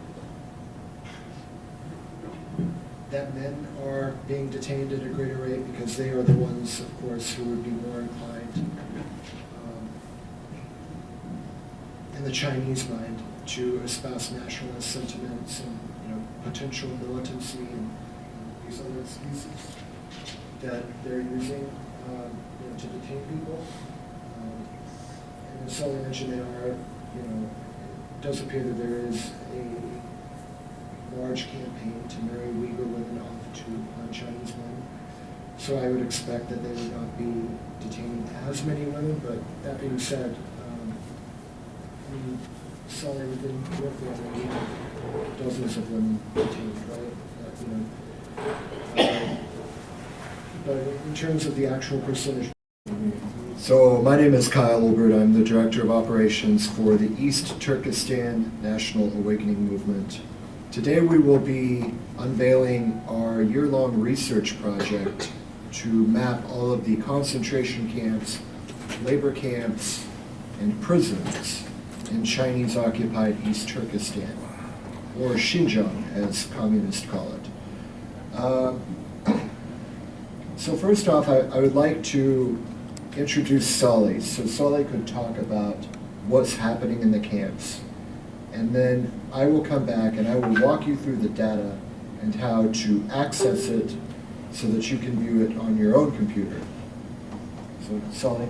that men are being detained at a greater rate because they are the ones, of course, who would be more inclined, in the Chinese mind, to espouse nationalist sentiments and potential militancy and these other excuses that they're using to detain people. And as Sully mentioned, there are, it does appear that there is a large campaign to marry Uyghur women off to Chinese men. So I would expect that they would not be detaining as many women, but that being said, Sully within your family, dozens of women detained, right? But in terms of the actual percentage. So my name is Kyle Olbert. I'm the Director of Operations for the East Turkestan National Awakening Movement. Today we will be unveiling our year-long research project to map all of the concentration camps, labor camps, and prisons in Chinese-occupied East Turkestan, or Xinjiang as communists call it. So first off, I would like to introduce Sully, so Sully could talk about what's happening in the camps. And then I will come back and I will walk you through the data and how to access it so that you can view it on your own computer. So, Sully.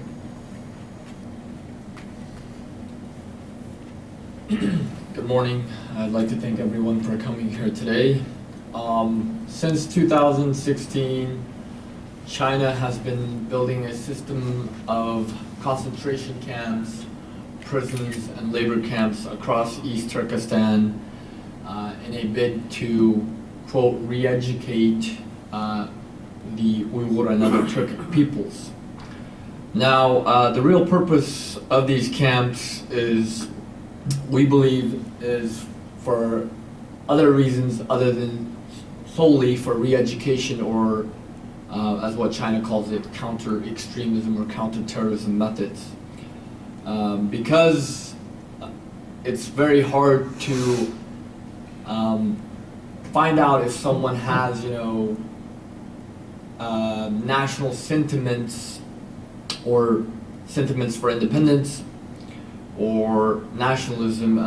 Good morning. I'd like to thank everyone for coming here today. Since 2016, China has been building a system of concentration camps, prisons, and labor camps across East Turkestan in a bid to, quote, re-educate the Uyghur and other Turkic peoples. Now, the real purpose of these camps is, we believe, is for other reasons other than solely for re-education or, as what China calls it, counter-extremism or counter-terrorism methods. Because it's very hard to find out if someone has, national sentiments or sentiments for independence or nationalism.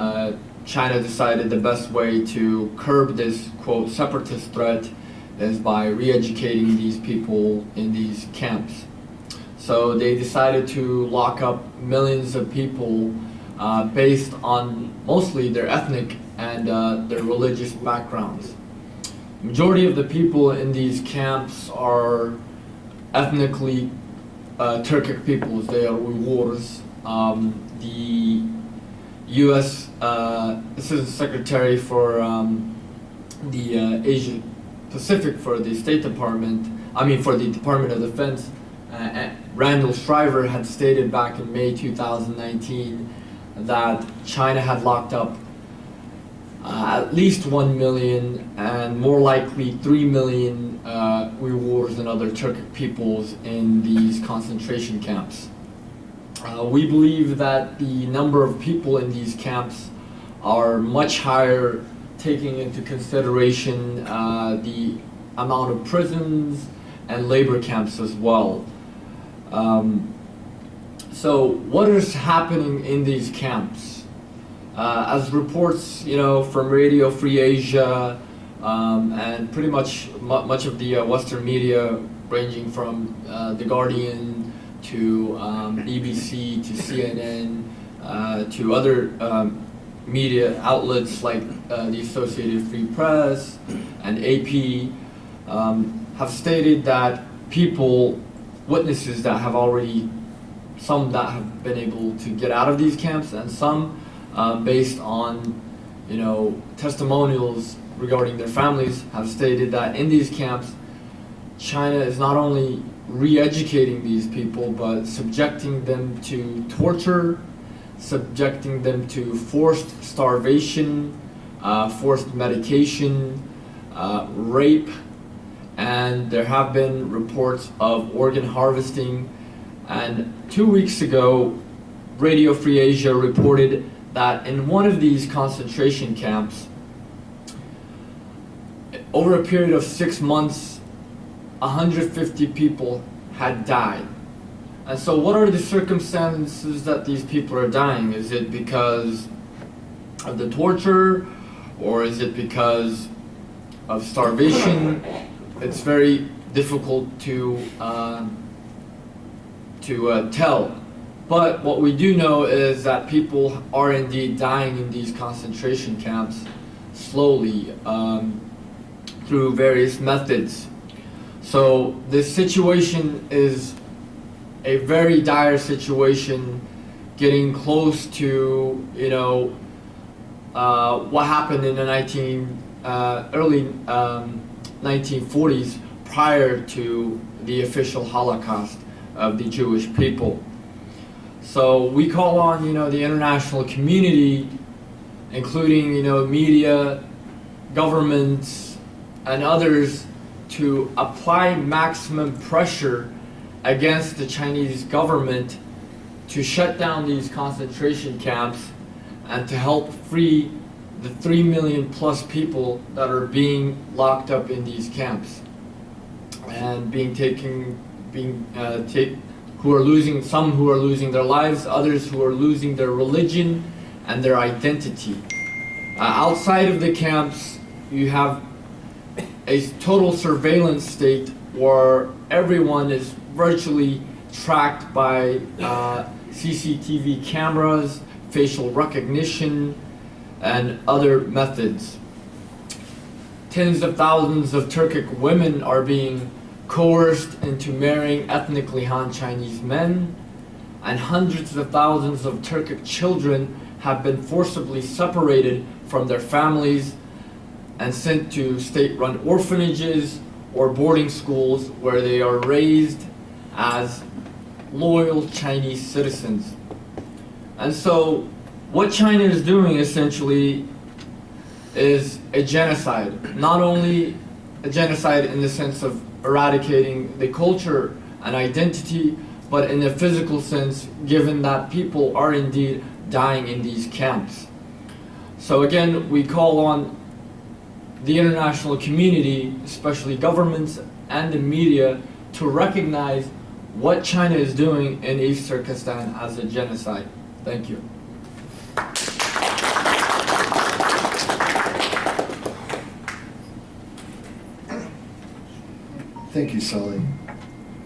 China decided the best way to curb this, quote, separatist threat is by re-educating these people in these camps. So they decided to lock up millions of people based on mostly their ethnic and their religious backgrounds. Majority of the people in these camps are ethnically Turkic peoples. They are Uyghurs. The U.S. Assistant Secretary for the Asia Pacific for the State Department, for the Department of Defense, Randall Shriver had stated back in May 2019 that China had locked up at least 1 million and more likely 3 million Uyghurs and other Turkic peoples in these concentration camps. We believe that the number of people in these camps are much higher, taking into consideration the amount of prisons and labor camps as well. So what is happening in these camps? As reports, from Radio Free Asia and pretty much of the Western media, ranging from The Guardian to BBC to CNN to other media outlets like the Associated Free Press and AP, have stated that witnesses that have already, some that have been able to get out of these camps, and some based on testimonials regarding their families, have stated that in these camps China is not only re-educating these people but subjecting them to torture, subjecting them to forced starvation, forced medication, rape, and there have been reports of organ harvesting. And 2 weeks ago, Radio Free Asia reported that in one of these concentration camps, over a period of 6 months, 150 people had died. And so what are the circumstances that these people are dying? Is it because of the torture, or is it because of starvation? It's very difficult to tell. But what we do know is that people are indeed dying in these concentration camps slowly through various methods. So this situation is a very dire situation, getting close to what happened in the early 1940s, prior to the official Holocaust of the Jewish people. So we call on the international community, including media, governments, and others, to apply maximum pressure against the Chinese government to shut down these concentration camps and to help free the 3 million plus people that are being locked up in these camps and who are losing, some who are losing their lives, others who are losing their religion and their identity. Outside of the camps, you have a total surveillance state where everyone is virtually tracked by CCTV cameras, facial recognition, and other methods. tens of thousands of Turkic women are being coerced into marrying ethnically Han Chinese men, and hundreds of thousands of Turkic children have been forcibly separated from their families and sent to state-run orphanages or boarding schools where they are raised as loyal Chinese citizens. And so what China is doing essentially is a genocide. Not only a genocide in the sense of eradicating the culture and identity, but in a physical sense, given that people are indeed dying in these camps. So again, we call on the international community, especially governments and the media, to recognize what China is doing in East Turkestan as a genocide. Thank you. Thank you, Sully.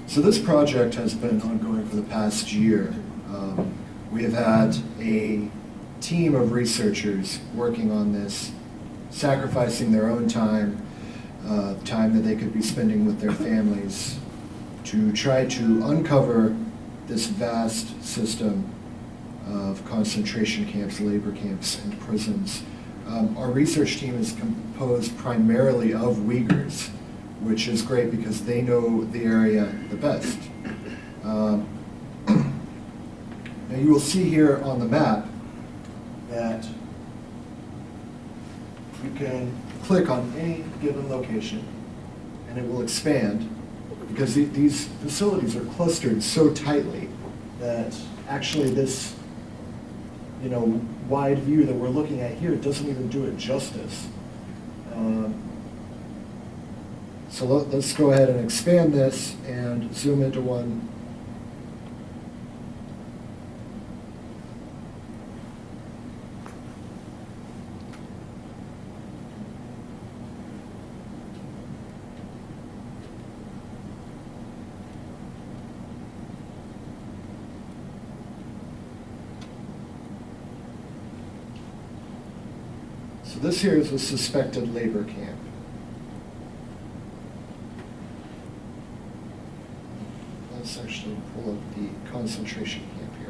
So this project has been ongoing for the past year. We have had a team of researchers working on this, sacrificing their own time, time that they could be spending with their families, to try to uncover this vast system of concentration camps, labor camps, and prisons. Our research team is composed primarily of Uyghurs, which is great because they know the area the best. Now you will see here on the map that you can click on any given location and it will expand, because these facilities are clustered so tightly that actually this, wide view that we're looking at here doesn't even do it justice. So let's go ahead and expand this and zoom into one. So this here is a suspected labor camp. Let's actually pull up the concentration camp here.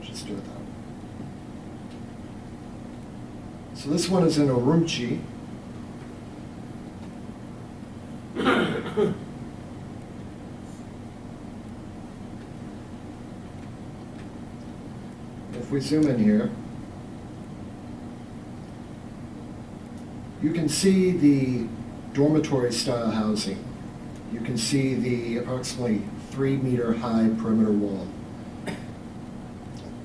Just do it that way. So this one is in Urumqi. If we zoom in here, you can see the dormitory style housing. You can see the approximately 3-meter high perimeter wall.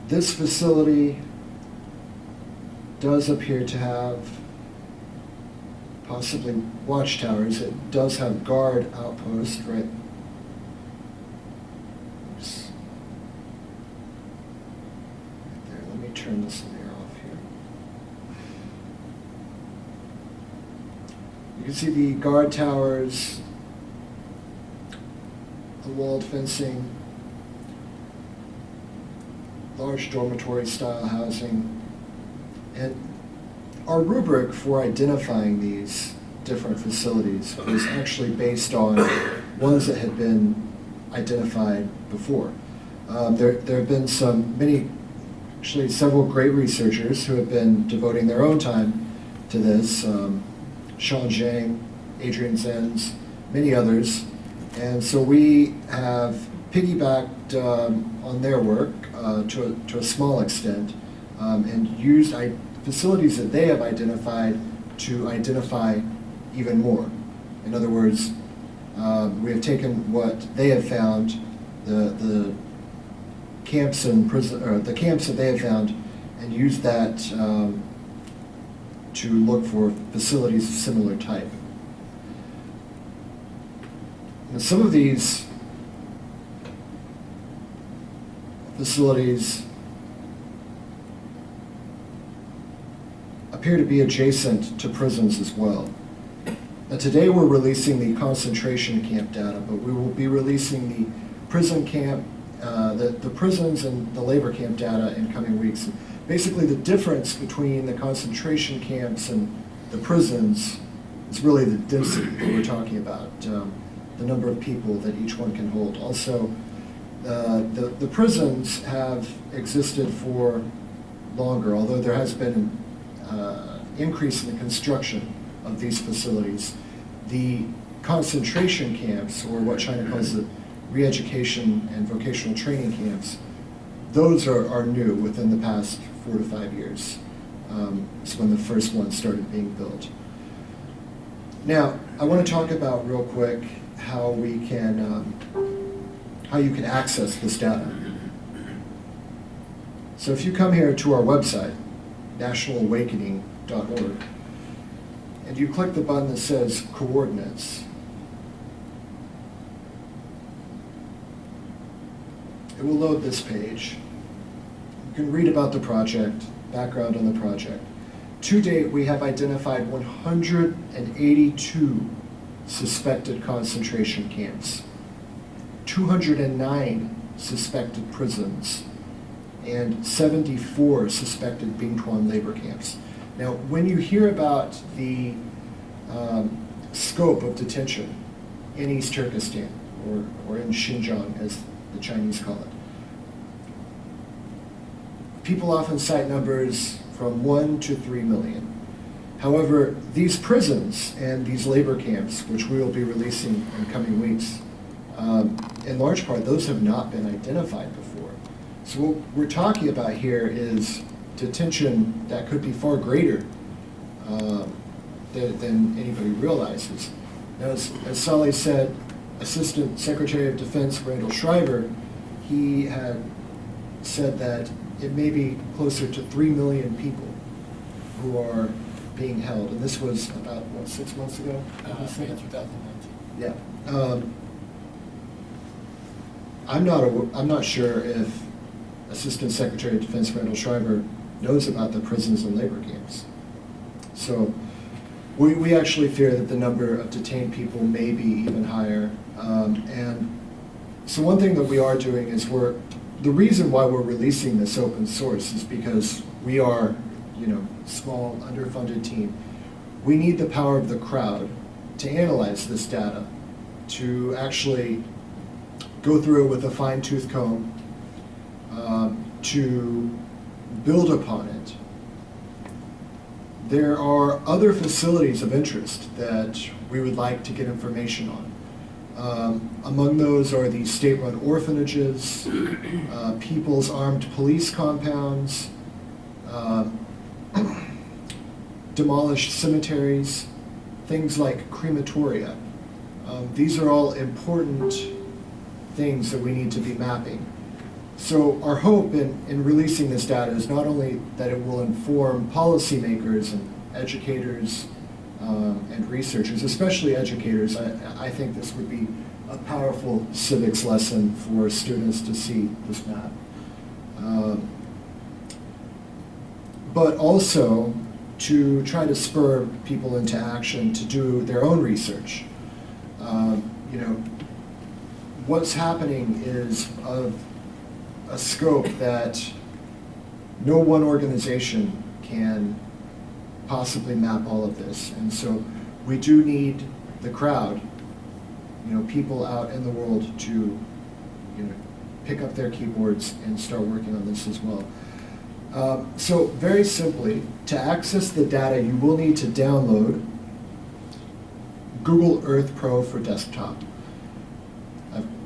This facility does appear to have possibly watchtowers. It does have guard outposts, right? Oops. Right there. Let me turn this layer off here. You can see the guard towers, the walled fencing, large dormitory style housing. And our rubric for identifying these different facilities was actually based on ones that had been identified before. There have been several great researchers who have been devoting their own time to this. Sean Zhang, Adrian Zenz, many others. And so we have piggybacked on their work to a small extent, and used facilities that they have identified to identify even more. In other words, we have taken what they have found, the camps and prison, or the camps that they have found, and used that to look for facilities of similar type. Now, some of these facilities appear to be adjacent to prisons as well. Now, today we're releasing the concentration camp data, but we will be releasing the prison camp, the prisons and the labor camp data in coming weeks. Basically, the difference between the concentration camps and the prisons is really the density that we're talking about, the number of people that each one can hold. Also, the prisons have existed for longer, although there has been an increase in the construction of these facilities. The concentration camps, or what China calls the re-education and vocational training camps, those are new within the past 4 to 5 years. It's when the first one started being built. Now, I want to talk about real quick how we can, how you can access this data. So if you come here to our website, nationalawakening.org, and you click the button that says coordinates, it will load this page. You can read about the project, background on the project. To date, we have identified 182 suspected concentration camps, 209 suspected prisons, and 74 suspected Bingtuan labor camps. Now, when you hear about the scope of detention in East Turkestan, or in Xinjiang, as the Chinese call it, people often cite numbers from 1 to 3 million. However, these prisons and these labor camps, which we will be releasing in coming weeks, in large part, those have not been identified before. So what we're talking about here is detention that could be far greater than anybody realizes. Now, as Saleh said, Assistant Secretary of Defense Randall Schreiber, he had said that it may be closer to 3 million people who are being held, and this was about, what, 6 months ago? May 2019. Yeah. I'm not sure if Assistant Secretary of Defense Randall Schreiber knows about the prisons and labor camps. So we actually fear that the number of detained people may be even higher. And so one thing that we are doing is the reason why we're releasing this open source is because we are, small, underfunded team. We need the power of the crowd to analyze this data, to actually go through it with a fine-tooth comb, to build upon it. There are other facilities of interest that we would like to get information on. Among those are the state-run orphanages, people's armed police compounds, demolished cemeteries, things like crematoria. These are all important things that we need to be mapping. So our hope in releasing this data is not only that it will inform policymakers and educators and researchers, especially educators. I think this would be a powerful civics lesson for students to see this map. But also to try to spur people into action to do their own research. What's happening is of a scope that no one organization can possibly map all of this. And so we do need the crowd, people out in the world to, pick up their keyboards and start working on this as well. So very simply, to access the data, you will need to download Google Earth Pro for desktop.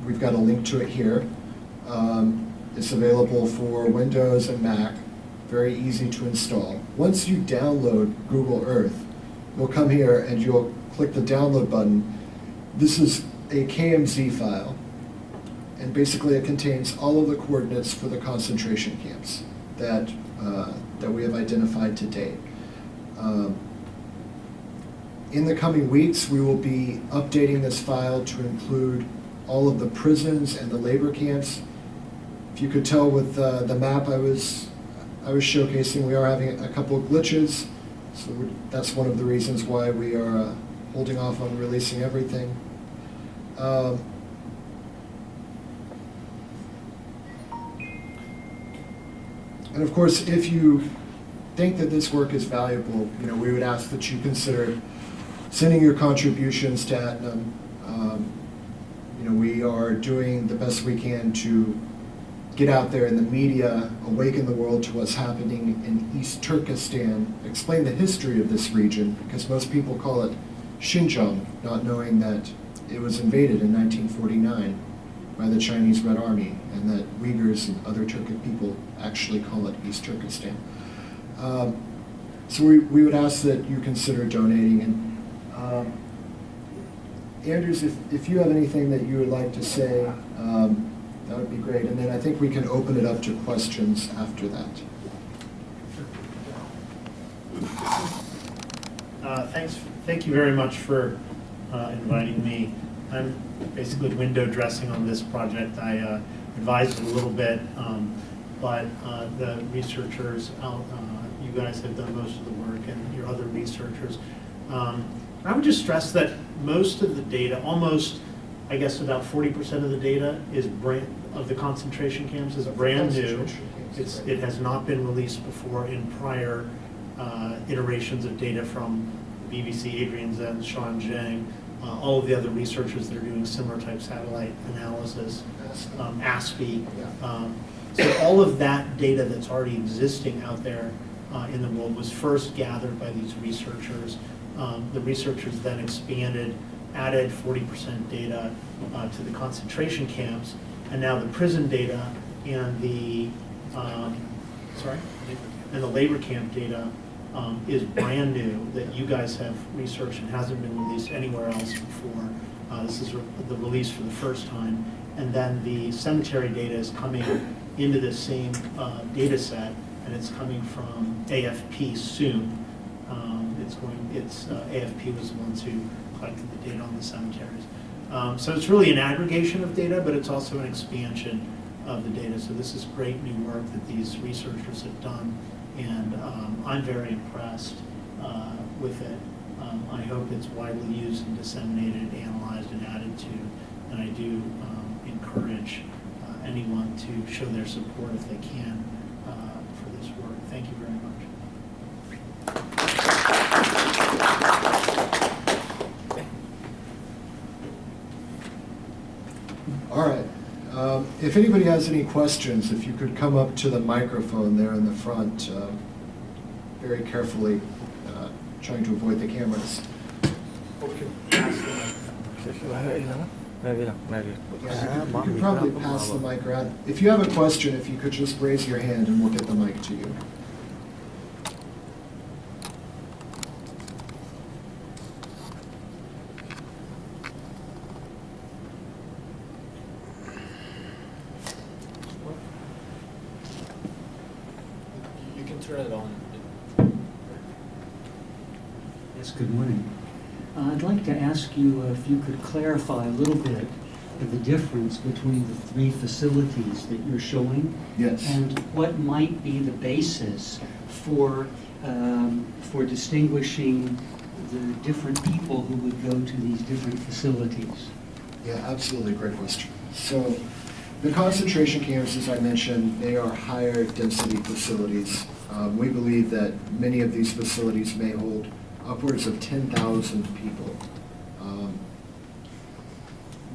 We've got a link to it here. It's available for Windows and Mac, very easy to install. Once you download Google Earth, you'll come here and you'll click the download button. This is a KMZ file, and basically it contains all of the coordinates for the concentration camps that we have identified to date. In the coming weeks, we will be updating this file to include all of the prisons and the labor camps. If you could tell with the map I was showcasing, we are having a couple of glitches, so that's one of the reasons why we are holding off on releasing everything. And of course, if you think that this work is valuable, we would ask that you consider sending your contributions to Atnam. We are doing the best we can to get out there in the media, awaken the world to what's happening in East Turkestan, explain the history of this region, because most people call it Xinjiang, not knowing that it was invaded in 1949 by the Chinese Red Army, and that Uyghurs and other Turkic people actually call it East Turkestan. So we would ask that you consider donating. And Anders, if you have anything that you would like to say, that would be great. And then I think we can open it up to questions after that. Thank you very much for inviting me. I'm basically window dressing on this project. I advised it a little bit, but the researchers, you guys have done most of the work, and your other researchers. I would just stress that most of the data, almost, I guess about 40% of the data of the concentration camps is brand new. It has not been released before in prior iterations of data from the BBC, Adrian Zen, Sean Zhang, all of the other researchers that are doing similar type satellite analysis, ASPE. So all of that data that's already existing out there in the world was first gathered by these researchers. The researchers then expanded, added 40% data to the concentration camps, and now the prison data and the the labor camp data is brand new, that you guys have researched and hasn't been released anywhere else before. This is the release for the first time. And then the cemetery data is coming into the same data set, and it's coming from AFP soon. AFP was the ones who collected the data on the cemeteries. So it's really an aggregation of data, but it's also an expansion of the data. So this is great new work that these researchers have done, and I'm very impressed with it. I hope it's widely used and disseminated, analyzed, and added to, and I do encourage anyone to show their support if they can for this work. Thank you very much. All right. If anybody has any questions, if you could come up to the microphone there in the front, very carefully, trying to avoid the cameras. You could probably pass the mic around. If you have a question, if you could just raise your hand and we'll get the mic to you. You can turn it on. Yes, good morning. I'd like to ask you if you could clarify a little bit of the difference between the three facilities that you're showing. Yes. And what might be the basis for distinguishing the different people who would go to these different facilities. Yeah, absolutely. Great question. So the concentration camps, as I mentioned, they are higher density facilities. We believe that many of these facilities may hold upwards of 10,000 people.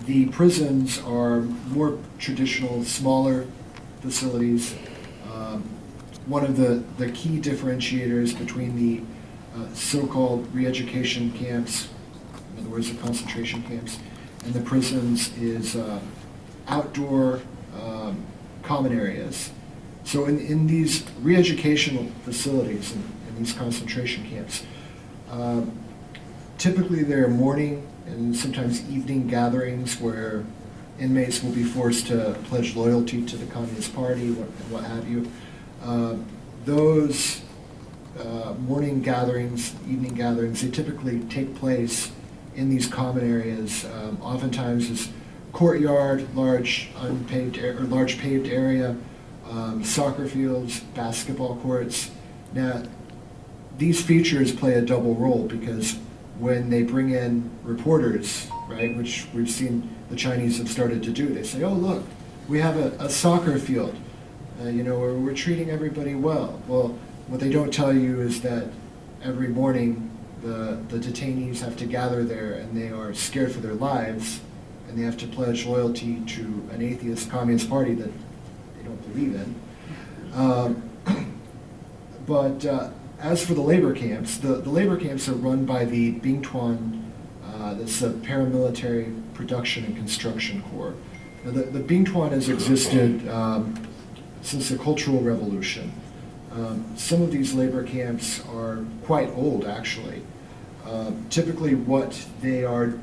The prisons are more traditional, smaller facilities. One of the key differentiators between the so-called re-education camps, in other words, the concentration camps, and the prisons is outdoor common areas. So in these re-educational facilities, in these concentration camps, typically there are morning and sometimes evening gatherings where inmates will be forced to pledge loyalty to the Communist Party and what have you. Those morning gatherings, evening gatherings, they typically take place in these common areas. Oftentimes it's courtyard, large large paved area, soccer fields, basketball courts. Now, these features play a double role because when they bring in reporters, right, which we've seen the Chinese have started to do, they say, oh, look, we have a soccer field, we're treating everybody well. Well, what they don't tell you is that every morning the detainees have to gather there and they are scared for their lives and they have to pledge loyalty to an atheist communist party that they don't believe in. But as for the labor camps, the labor camps are run by the Bingtuan, that's the Paramilitary Production and Construction Corps. Now, the Bingtuan has existed since the Cultural Revolution. Some of these labor camps are quite old, actually. Typically what they are,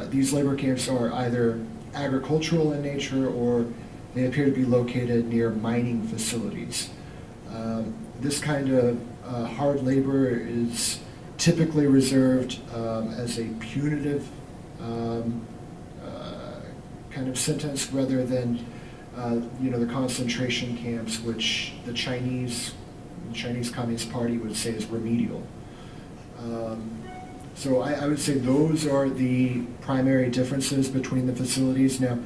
these labor camps are either agricultural in nature or they appear to be located near mining facilities. This kind of hard labor is typically reserved as a punitive kind of sentence rather than the concentration camps, which the Chinese Communist Party would say is remedial. So I would say those are the primary differences between the facilities. Now,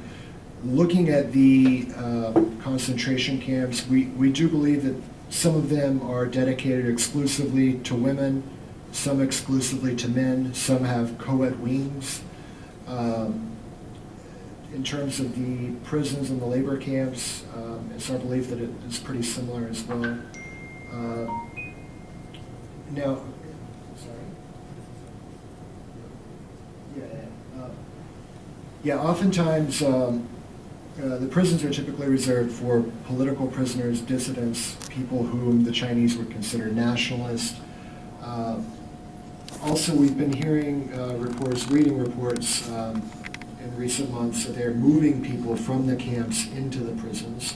looking at the concentration camps, we do believe that some of them are dedicated exclusively to women, some exclusively to men, some have co-ed wings. In terms of the prisons and the labor camps, it's our belief that it's pretty similar as well. Now, sorry. Yeah, oftentimes the prisons are typically reserved for political prisoners, dissidents, people whom the Chinese would consider nationalist. Also, we've been hearing reading reports in recent months that they're moving people from the camps into the prisons,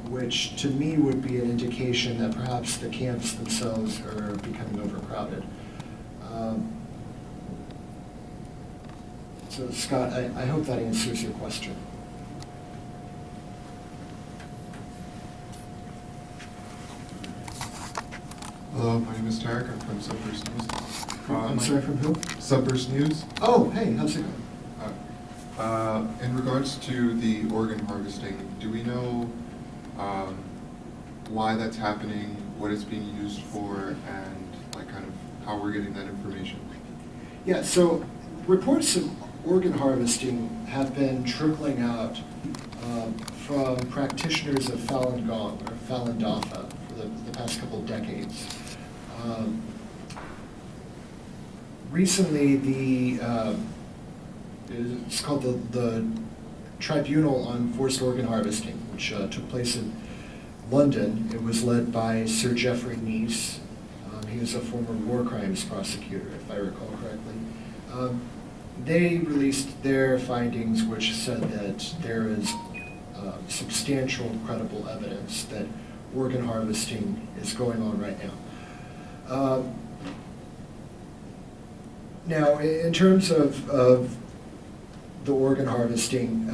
which to me would be an indication that perhaps the camps themselves are becoming overcrowded. So Scott, I hope that answers your question. Hello, my name is Tarek. I'm from Subverse News. I'm sorry, from who? Subverse News. Oh, hey, how's it going? In regards to the organ harvesting, do we know why that's happening, what it's being used for, and kind of how we're getting that information? Yeah, so reports of organ harvesting have been trickling out from practitioners of Falun Gong or Falun Dafa for the past couple of decades. Recently, it's called the Tribunal on Forced Organ Harvesting, which took place in London. It was led by Sir Geoffrey Nice. He was a former war crimes prosecutor, if I recall correctly. They released their findings, which said that there is substantial credible evidence that organ harvesting is going on right now. Now, in terms of the organ harvesting,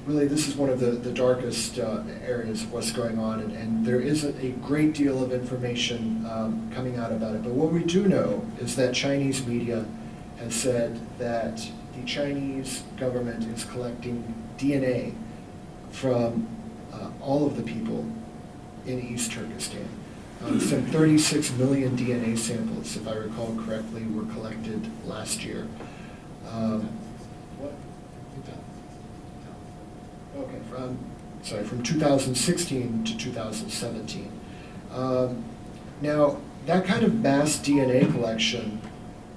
really this is one of the darkest areas of what's going on, and there isn't a great deal of information coming out about it. But what we do know is that Chinese media has said that the Chinese government is collecting DNA from all of the people in East Turkestan. Some 36 million DNA samples, if I recall correctly, were collected last year. From 2016 to 2017. Now, that kind of mass DNA collection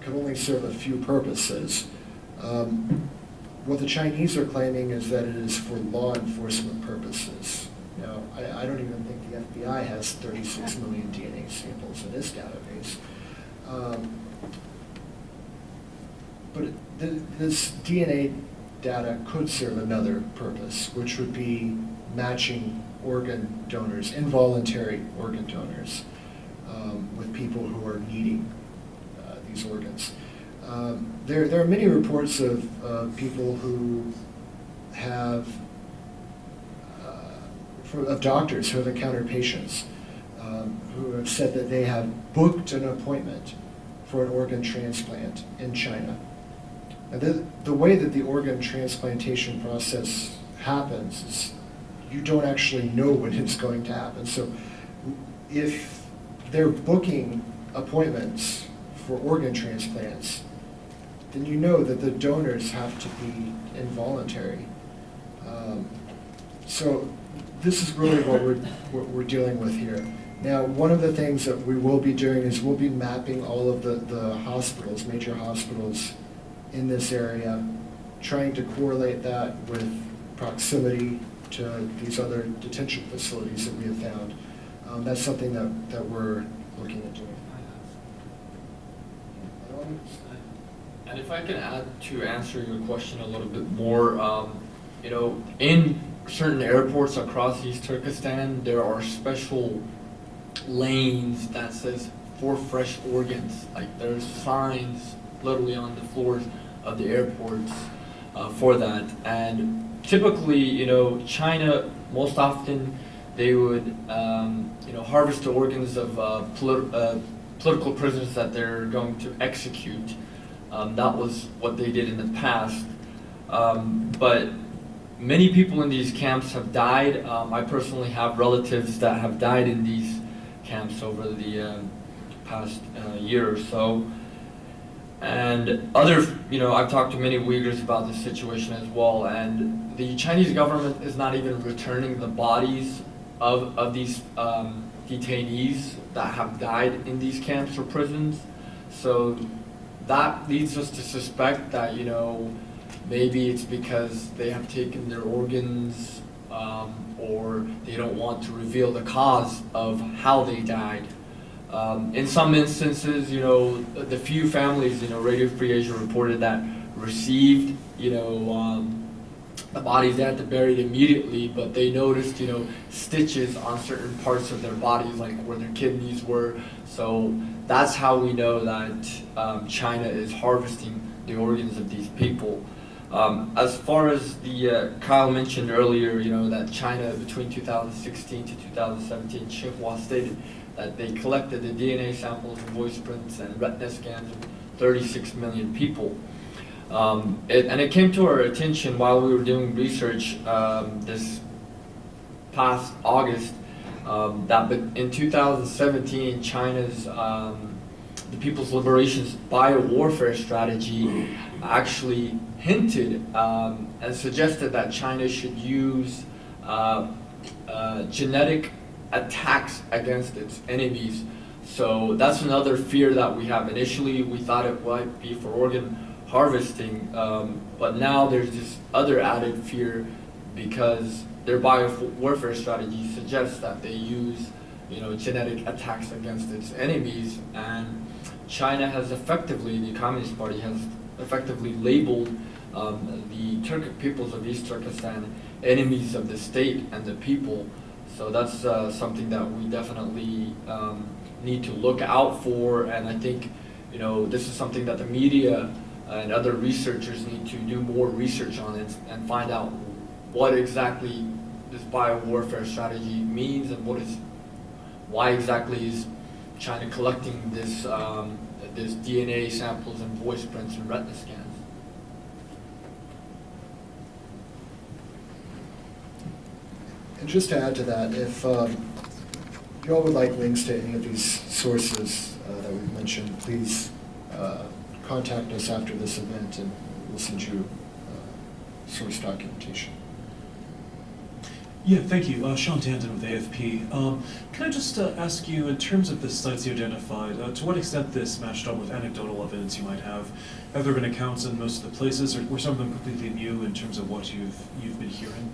can only serve a few purposes. What the Chinese are claiming is that it is for law enforcement purposes. Now, I don't even think the FBI has 36 million DNA samples in its database. But this DNA data could serve another purpose, which would be matching organ donors, involuntary organ donors, with people who are needing these organs. There are many reports of people who have, of doctors who have encountered patients who have said that they have booked an appointment for an organ transplant in China. And the way that the organ transplantation process happens is you don't actually know when it's going to happen. So if they're booking appointments for organ transplants, then you know that the donors have to be involuntary. So this is really what we're dealing with here. Now, one of the things that we will be doing is we'll be mapping all of the hospitals, major hospitals in this area, trying to correlate that with proximity to these other detention facilities that we have found. That's something that we're looking at doing. And if I can add to answer your question a little bit more, you know, in certain airports across East Turkestan, there are special lanes that says for fresh organs. Like there's signs literally on the floors of the airports for that. And typically, you know, China, most often they would, you know, harvest the organs of political prisoners that they're going to execute. That was what they did in the past. But many people in these camps have died. I personally have relatives that have died in these camps over the past year or so. And other, you know, I've talked to many Uyghurs about this situation as well, and the Chinese government is not even returning the bodies of these detainees that have died in these camps or prisons. So that leads us to suspect that, you know, maybe it's because they have taken their organs or they don't want to reveal the cause of how they died. In some instances, you know, the few families, you know, Radio Free Asia reported that received, you know, the bodies, they had to bury it immediately, but they noticed, you know, stitches on certain parts of their bodies, like where their kidneys were. So that's how we know that China is harvesting the organs of these people. As far as the, Kyle mentioned earlier, you know, that China between 2016 to 2017, Xinhua stated that they collected the DNA samples and voice prints and retina scans of 36 million people. And it came to our attention while we were doing research this past August that in 2017, China's the People's Liberation's biowarfare strategy actually hinted and suggested that China should use genetic attacks against its enemies. So that's another fear that we have. Initially, we thought it might be for organ harvesting, but now there's this other added fear because their biowarfare strategy suggests that they use, you know, genetic attacks against its enemies, and China has effectively, the Communist Party has effectively labeled the Turkic peoples of East Turkestan enemies of the state and the people. So that's something that we definitely need to look out for, and I think, you know, this is something that the media and other researchers need to do more research on it and find out what exactly this biowarfare strategy means and why exactly is China collecting this this DNA samples and voice prints and retina scans. And just to add to that, if you all would like links to any of these sources that we've mentioned, please contact us after this event and we'll send you source documentation. Yeah, thank you. Sean Tanton with AFP. Can I just ask you, in terms of the sites you identified, to what extent this matched up with anecdotal evidence you might have? Have there been accounts in most of the places, or were some of them completely new in terms of what you've been hearing?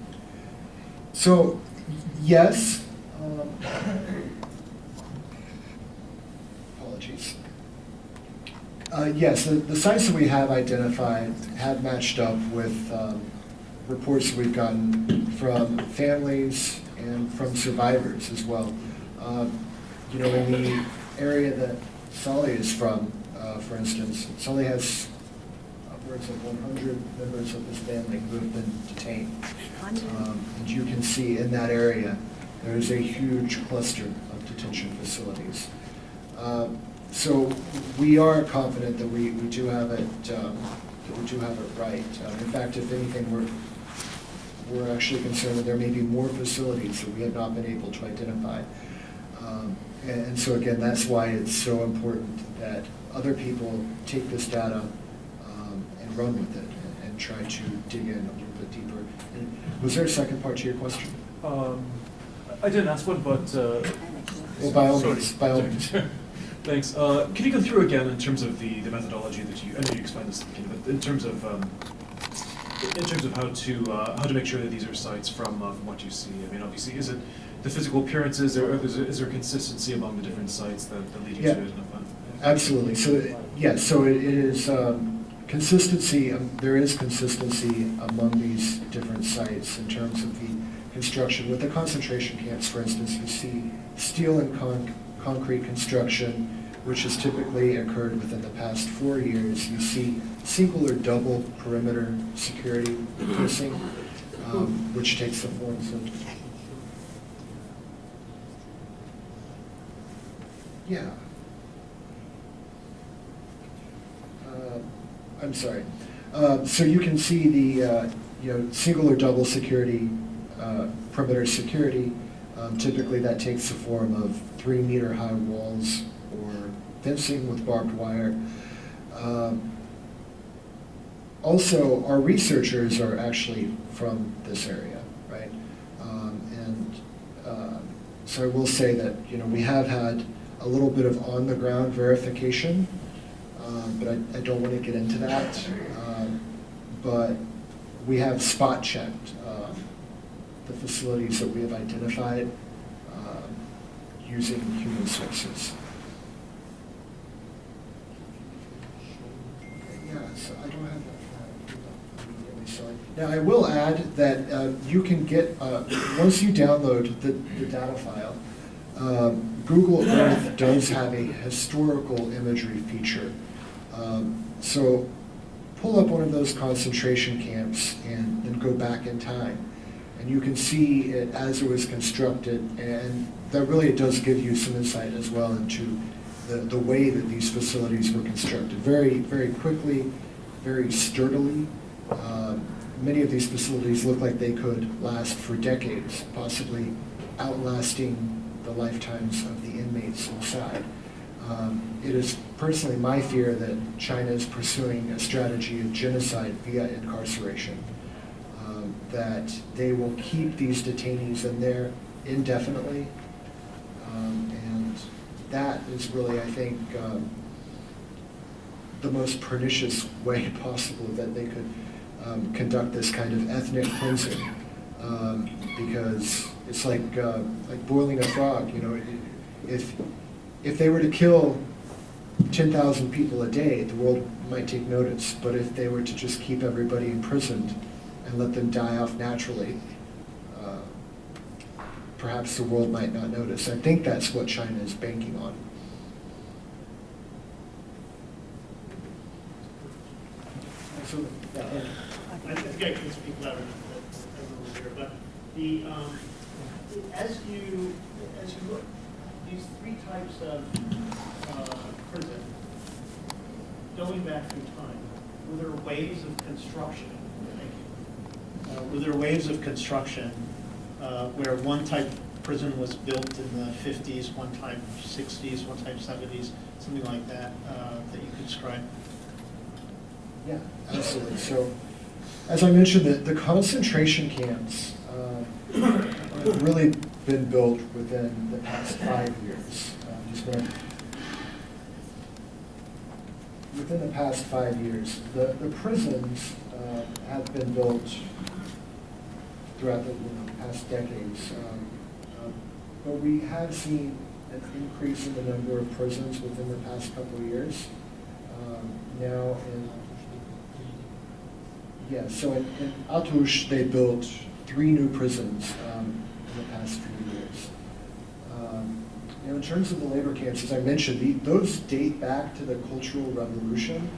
So, yes. Apologies. Yes, the sites that we have identified have matched up with reports that we've gotten from families and from survivors as well. You know, in area that Sully is from, for instance, Sully has upwards of 100 members of his family who have been detained. And you can see in that area, there is a huge cluster of detention facilities. So we are confident that we do have it right. In fact, if anything, we're actually concerned that there may be more facilities that we have not been able to identify. And so again, that's why it's so important that other people take this data and run with it and try to dig in a little bit deeper. And was there a second part to your question? I didn't ask one, but... Well, by all sorry. means, by all means. Thanks. Can you go through again in terms of the methodology that you, I know you explained this at the beginning, but in terms of how to make sure that these are sites from what you see? I mean, obviously, is it the physical appearances, or is there consistency among the different sites that lead you to identify? Absolutely. So, yes, so it is consistency, there is consistency among these different sites in terms of the construction. With the concentration camps, for instance, you see steel and concrete construction, which has typically occurred within the past 4 years. You see single or double perimeter security policing, which takes the forms of... Yeah. I'm sorry. So you can see the single or double security, perimeter security. Typically that takes the form of 3-meter high walls or fencing with barbed wire. Also, our researchers are actually from this area, right? So I will say that we have had a little bit of on-the-ground verification, but I don't want to get into that. But we have spot-checked the facilities that we have identified using human sources. Yeah, so I don't have that immediately. So now I will add that you can get, once you download the data file, Google Earth does have a historical imagery feature. So pull up one of those concentration camps and then go back in time. And you can see it as it was constructed, and that really does give you some insight as well into the way that these facilities were constructed. Very, very quickly, very sturdily. Many of these facilities look like they could last for decades, possibly outlasting the lifetimes of the inmates inside. It is personally my fear that China is pursuing a strategy of genocide via incarceration. That they will keep these detainees in there indefinitely, and that is really, I think, the most pernicious way possible that they could conduct this kind of ethnic cleansing, because it's like boiling a frog. If they were to kill 10,000 people a day, the world might take notice. But if they were to just keep everybody imprisoned and let them die off naturally, perhaps the world might not notice. I think that's what China is banking on. So, yeah. I think I can speak louder over here, but as you look, these 3 types of prison, going back through time, were there waves of construction? Were there waves of construction where one type of prison was built in the 50s, one type 60s, one type 70s, something like that, that you could describe? Yeah, absolutely. So, as I mentioned, the concentration camps have really been built within the past 5 years. Within the past 5 years, the prisons have been built throughout the past decades. But we have seen an increase in the number of prisons within the past couple of years. Now so in Atush, they built 3 new prisons in the past few years. In terms of the labor camps, as I mentioned, those date back to the Cultural Revolution.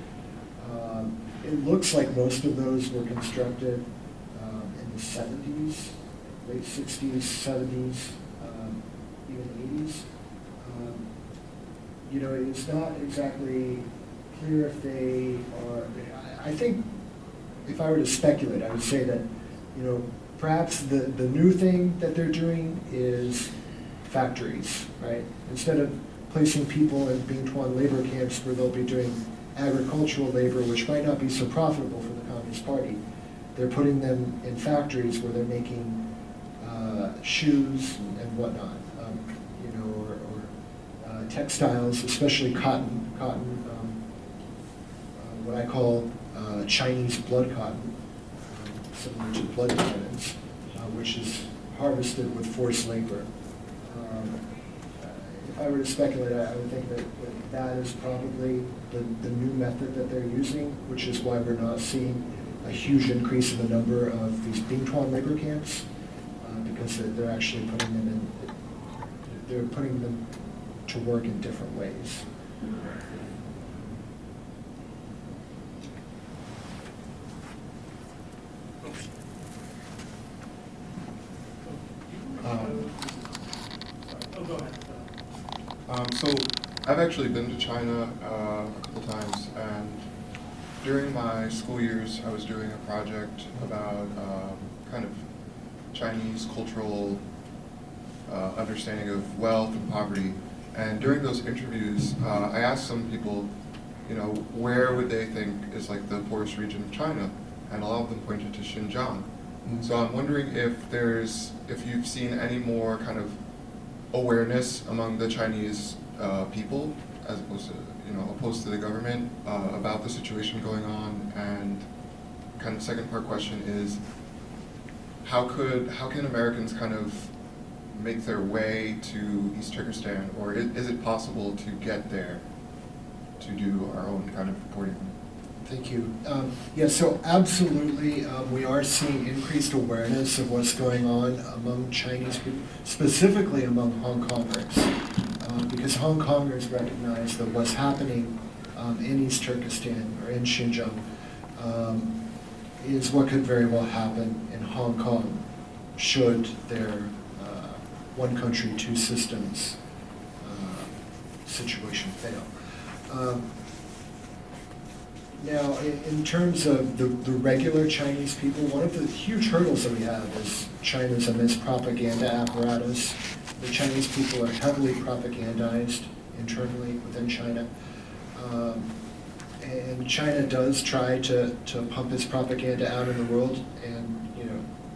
It looks like most of those were constructed in the 70s, late 60s, 70s, even 80s. It's not exactly clear if they are. I think if I were to speculate, I would say that, perhaps the new thing that they're doing is factories, right? Instead of placing people in Bingtuan labor camps where they'll be doing agricultural labor, which might not be so profitable for the Communist Party, they're putting them in factories where they're making shoes and whatnot, or textiles, especially cotton, what I call Chinese blood cotton, similar to blood diamonds, which is harvested with forced labor. If I were to speculate, I would think that is probably the new method that they're using, which is why we're not seeing a huge increase in the number of these Bingtuan labor camps, because they're actually putting them to work in different ways. Go ahead. So I've actually been to China a couple times, and during my school years, I was doing a project about kind of Chinese cultural understanding of wealth and poverty. And during those interviews, I asked some people, where would they think is like the poorest region of China? And a lot of them pointed to Xinjiang. So I'm wondering if you've seen any more kind of awareness among the Chinese people, as opposed to the government, about the situation going on. And kind of second part question is, how can Americans kind of make their way to East Turkestan, or is it possible to get there to do our own kind of reporting? Thank you. So absolutely, we are seeing increased awareness of what's going on among Chinese people, specifically among Hong Kongers, because Hong Kongers recognize that what's happening in East Turkestan or in Xinjiang is what could very well happen in Hong Kong should their one country, two systems situation fail. Now, in terms of the regular Chinese people, one of the huge hurdles that we have is China's immense propaganda apparatus. The Chinese people are heavily propagandized internally within China. And China does try to pump its propaganda out in the world, and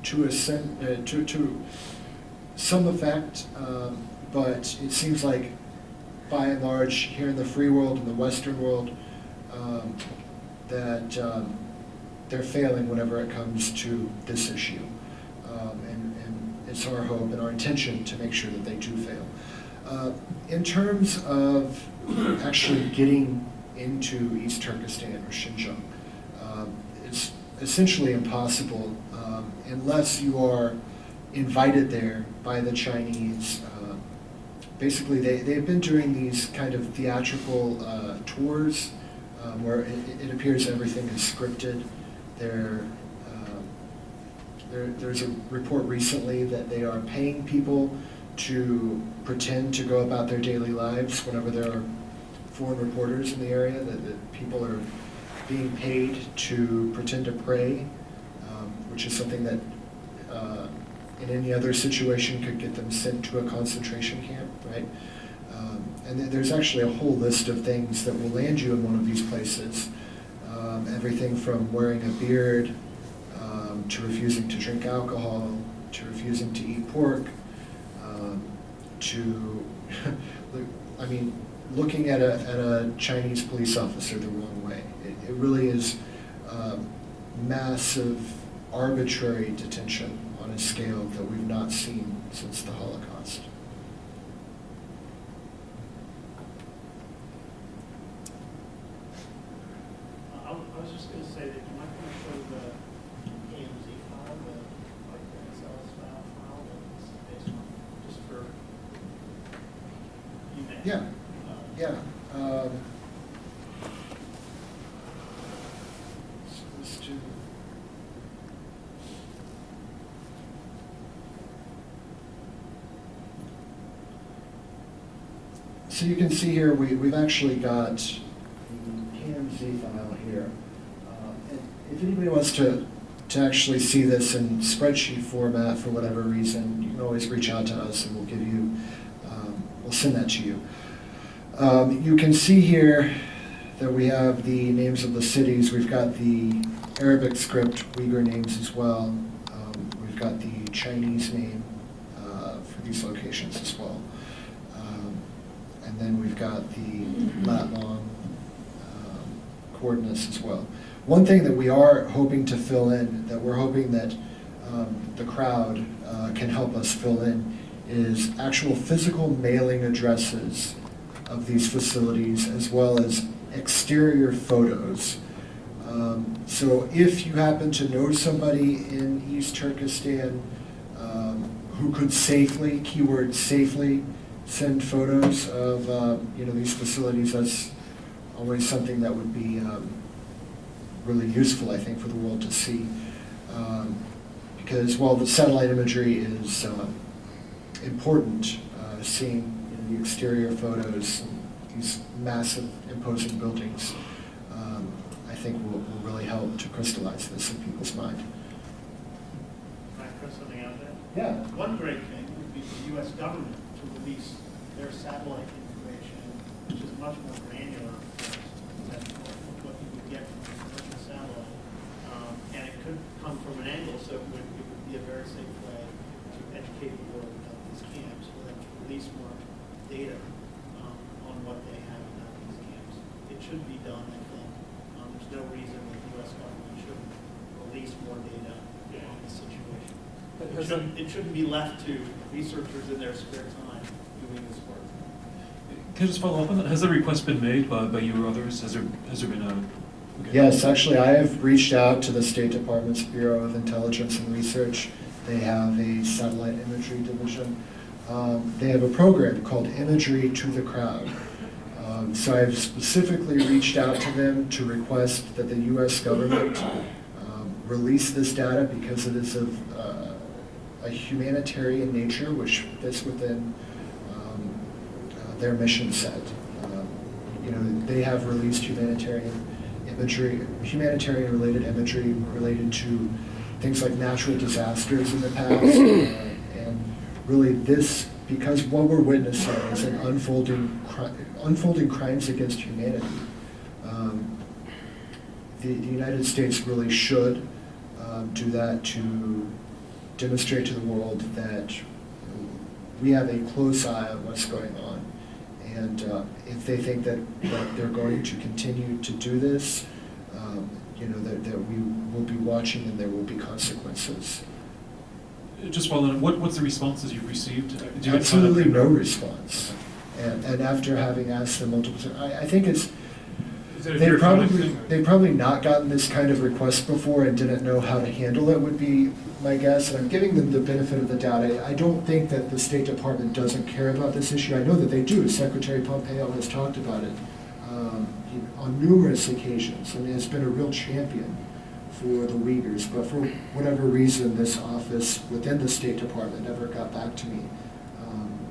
to some effect, but it seems like by and large here in the free world, in the Western world, that they're failing whenever it comes to this issue. And it's our hope and our intention to make sure that they do fail. In terms of actually getting into East Turkestan or Xinjiang, it's essentially impossible unless you are invited there by the Chinese. Basically, they've been doing these kind of theatrical tours where it appears everything is scripted. There's a report recently that they are paying people to pretend to go about their daily lives whenever there are foreign reporters in the area, that people are being paid to pretend to pray, which is something that in any other situation could get them sent to a concentration camp, right? And there's actually a whole list of things that will land you in one of these places. Everything from wearing a beard, to refusing to drink alcohol, to refusing to eat pork, to, looking at a Chinese police officer the wrong way. It really is massive, arbitrary detention on a scale that we've not seen since the Holocaust. I was just going to say that you might want to show the AMZ file, the Excel file that's based on, just for Yeah, yeah. So let's do. So you can see here, we've actually got the PMZ file here. And if anybody wants to actually see this in spreadsheet format for whatever reason, you can always reach out to us and we'll give you, we'll send that to you. You can see here that we have the names of the cities. We've got the Arabic script Uyghur names as well. We've got the Chinese name for these locations as well. And then we've got the lat long coordinates as well. One thing that we are hoping to fill in, that we're hoping that the crowd can help us fill in, is actual physical mailing addresses of these facilities, as well as exterior photos. So if you happen to know somebody in East Turkestan who could safely, keyword safely, send photos of these facilities, that's always something that would be really useful, I think, for the world to see. Because while the satellite imagery is important, seeing the exterior photos, these massive, imposing buildings, I think will really help to crystallize this in people's mind. Can I throw something out there? Yeah. One great thing would be the U.S. government to release their satellite information, which is much more granular than what you would get from a commercial satellite. And it could come from an angle, so it would be a very safe way to educate the world about these camps, for them to release more data on what they have about these camps. It should be done, I think. There's no reason that the U.S. government shouldn't release more data on the situation. It shouldn't be left to researchers in their spare time doing this work. Can I just follow up on that? Has the request been made by you or others? Has there been a... Okay. Yes, actually, I have reached out to the State Department's Bureau of Intelligence and Research. They have a satellite imagery division. They have a program called Imagery to the Crowd. So I've specifically reached out to them to request that the U.S. government release this data because it is of a humanitarian nature, which fits within their mission set. They have released humanitarian related imagery related to things like natural disasters in the past, and really this, because what we're witnessing is an unfolding crimes against humanity. The United States really should do that to demonstrate to the world that we have a close eye on what's going on. And if they think that they're going to continue to do this, that we will be watching and there will be consequences. Just following up, what's the responses you've received? Do you Absolutely no response. And after having asked them multiple times, I think it's, they've probably not gotten this kind of request before and didn't know how to handle it, would be my guess. And I'm giving them the benefit of the doubt. I don't think that the State Department doesn't care about this issue. I know that they do. Secretary Pompeo has talked about it on numerous occasions. I mean, it's been a real champion for the Uyghurs, but for whatever reason, this office within the State Department never got back to me,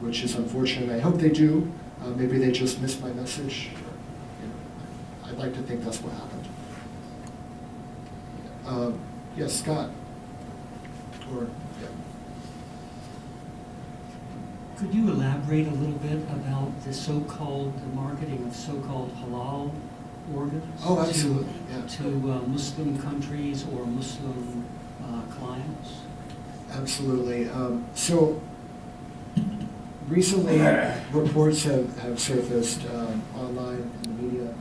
which is unfortunate. I hope they do. Maybe they just missed my message. I'd like to think that's what happened. Yes, Scott. Or, yeah. Could you elaborate a little bit about the marketing of so-called halal organs? Oh, absolutely. To Muslim countries or Muslim clients? Absolutely. So recently, reports have surfaced online in the media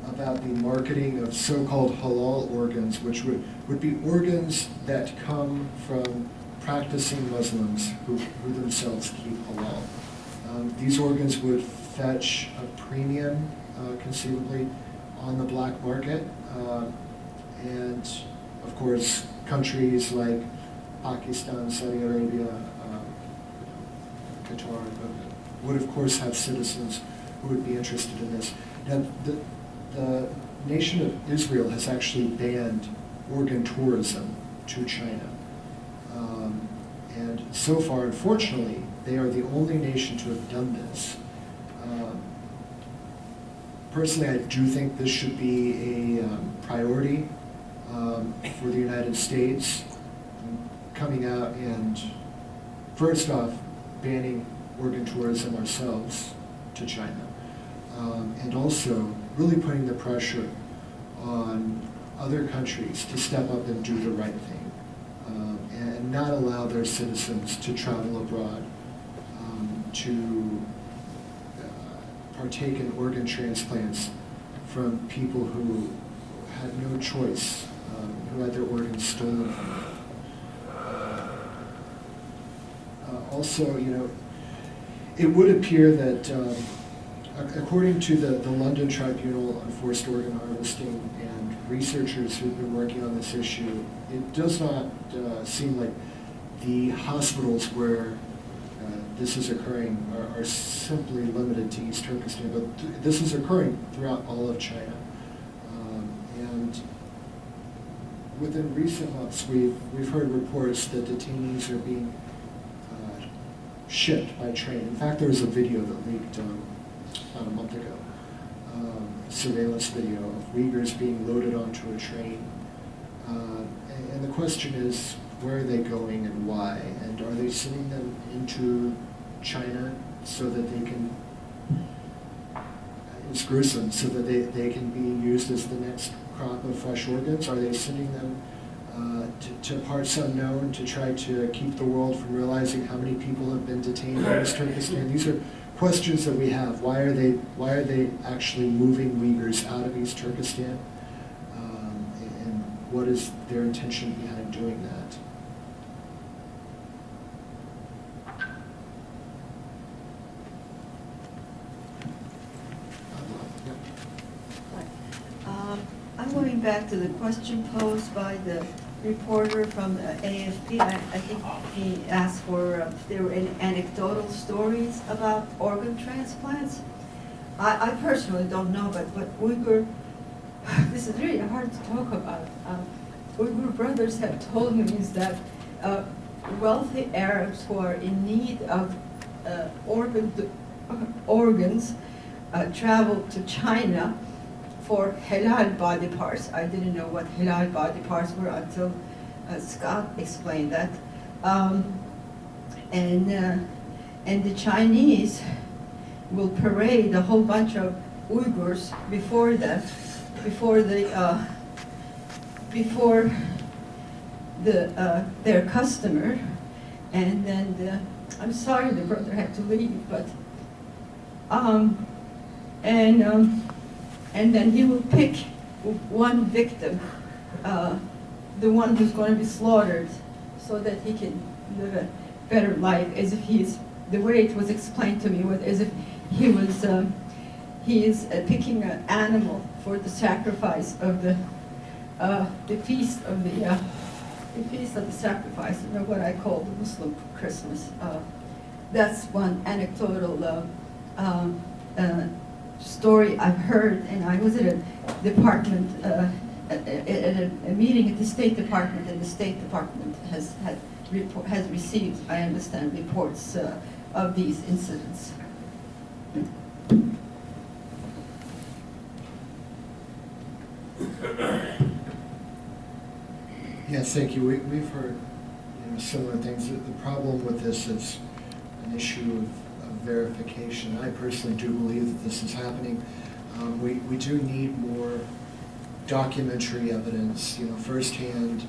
about the marketing of so-called halal organs, which would be organs that come from practicing Muslims who themselves keep halal. These organs would fetch a premium, conceivably, on the black market. And, of course, countries like Pakistan, Saudi Arabia, Qatar, would of course have citizens who would be interested in this. Now, the nation of Israel has actually banned organ tourism to China. And so far, unfortunately, they are the only nation to have done this. Personally, I do think this should be a priority for the United States, coming out and, first off, banning organ tourism ourselves to China, and also really putting the pressure on other countries to step up and do the right thing, and not allow their citizens to travel abroad to partake in organ transplants from people who had no choice, who had their organs stolen from them. Also, it would appear that, according to the London Tribunal on Forced Organ Harvesting and researchers who've been working on this issue, it does not seem like the hospitals where this is occurring are simply limited to East Turkestan, but this is occurring throughout all of China. And within recent months, we've heard reports that detainees are being shipped by train. In fact, there was a video that leaked about a month ago, surveillance video of Uyghurs being loaded onto a train. And the question is, where are they going and why? And are they sending them into China so that they can, it's gruesome, so that they can be used as the next crop of fresh organs? Are they sending them to parts unknown to try to keep the world from realizing how many people have been detained in East Turkestan? These are questions that we have. Why are they actually moving Uyghurs out of East Turkestan? And what is their intention behind doing that? I'm going back to the question posed by the reporter from the AFP. I think he asked for if there were any anecdotal stories about organ transplants. I personally don't know, but what Uyghur, this is really hard to talk about. Uyghur brothers have told me is that wealthy Arabs who are in need of organs travel to China for halal body parts. I didn't know what halal body parts were until Scott explained that. And the Chinese will parade a whole bunch of Uyghurs before their customer, and then I'm sorry the brother had to leave, but and then he will pick one victim, the one who's going to be slaughtered, so that he can live a better life, as if he's, the way it was explained to me was as if he is picking an animal for the sacrifice of the feast of the sacrifice, you know, what I call the Muslim Christmas. That's one anecdotal story I've heard, and I was at a department, at a meeting at the State Department, and the State Department has received, I understand, reports of these incidents. Yes, thank you. We've heard similar things. The problem with this is an issue of verification. I personally do believe that this is happening. We do need more documentary evidence, firsthand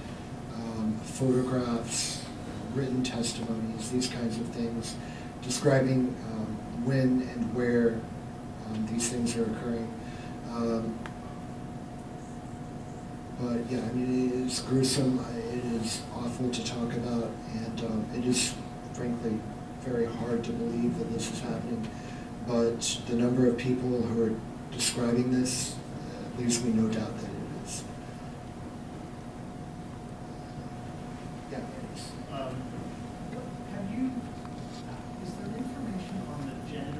photographs, written testimonies, these kinds of things, describing when and where these things are occurring. But yeah, I mean, it is gruesome, it is awful to talk about, and it is, frankly, very hard to believe that this is happening. But the number of people who are describing this leaves me no doubt that it is. Yeah, it is. Is there information on the genetic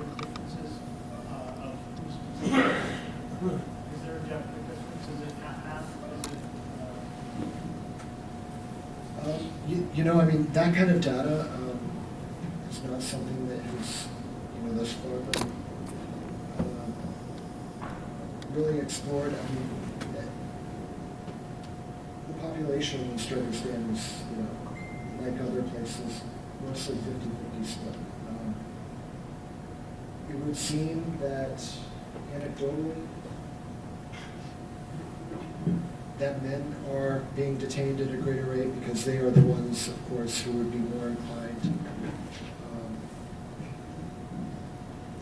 You know, I mean, that kind of data is not something that has, thus far been really explored. I mean, the population in Kyrgyzstan is, like other places, mostly 50-50 split. It would seem that anecdotally, that men are being detained at a greater rate because they are the ones, of course, who would be more inclined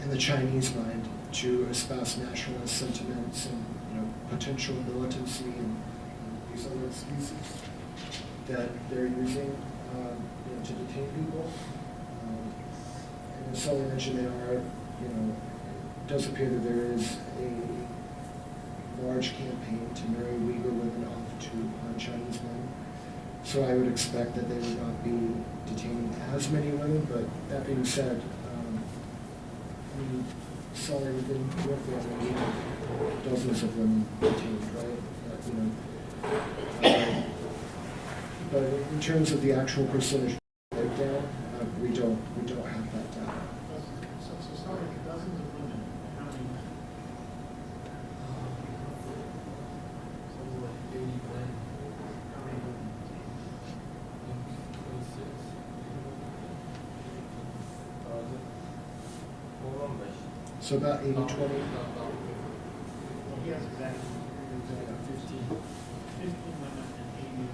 in the Chinese mind to espouse nationalist sentiments and potential militancy and these other excuses that they're using to detain people. And as Sully mentioned, there are, it does appear that there is a large campaign to marry Uyghur women off to Chinese men. So I would expect that they would not be detaining as many women, but that being said, I mean, Sully, within your family, we have dozens of women detained, right? But in terms of the actual percentage breakdown, we don't have that data. So sorry, dozens of women. How many men? Something like 80 men. How many women? 26. So about 80-20. Well, he has exactly 15. 15 women and 80.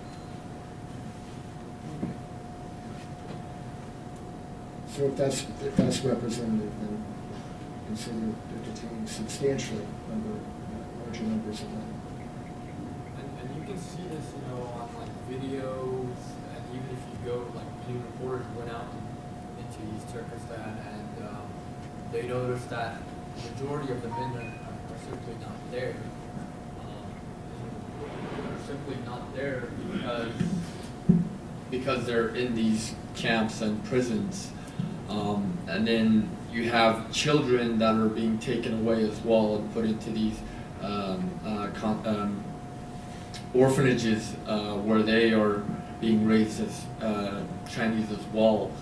So if that's representative, then consider they're detaining substantially larger numbers of men. And you can see this, on like videos, and even if you go, like news reporters went out into East Turkestan, and they noticed that the majority of the men are simply not there. They're simply not there because they're in these camps and prisons. And then you have children that are being taken away as well and put into these orphanages where they are being raised as Chinese as well.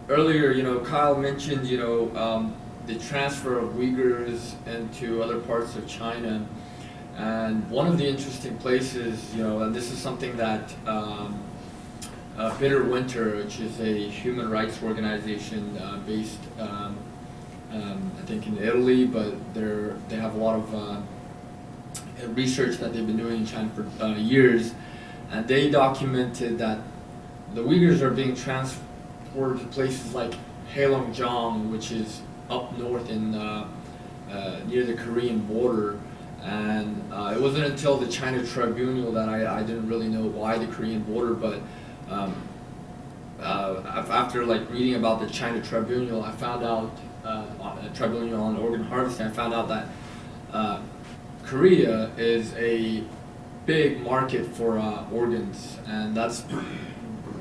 Earlier, Kyle mentioned, the transfer of Uyghurs into other parts of China. And one of the interesting places, and this is something that Bitter Winter, which is a human rights organization based, I think in Italy, but they have a lot of research that they've been doing in China for years, and they documented that the Uyghurs are being transferred to places like Heilongjiang, which is up north in near the Korean border. And it wasn't until the China Tribunal that I didn't really know why the Korean border, but after like reading about the China Tribunal, I found out Tribunal on organ harvesting. I found out that Korea is a big market for organs, and that's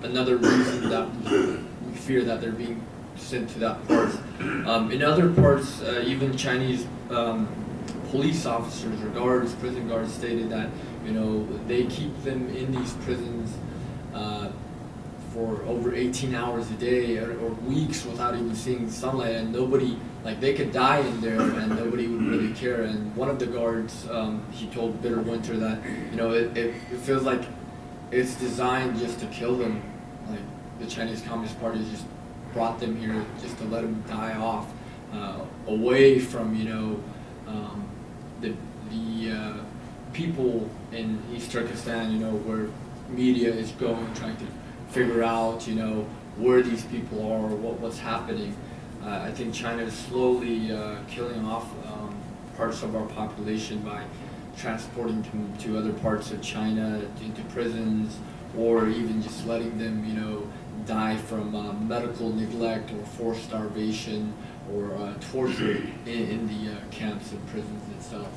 another reason that we fear that they're being sent to that part. In other parts, even Chinese police officers or guards, prison guards, stated that they keep them in these prisons for over 18 hours a day or weeks without even seeing sunlight, and nobody, like, they could die in there and nobody would really care. And one of the guards, he told Bitter Winter that it feels like it's designed just to kill them. Like the Chinese Communist Party just brought them here just to let them die off, away from the people in East Turkestan, where media is going, trying to figure out, where these people are, what's happening. I think China is slowly killing off parts of our population by transporting them to other parts of China, into prisons, or even just letting them, die from medical neglect or forced starvation or torture in the camps and prisons itself.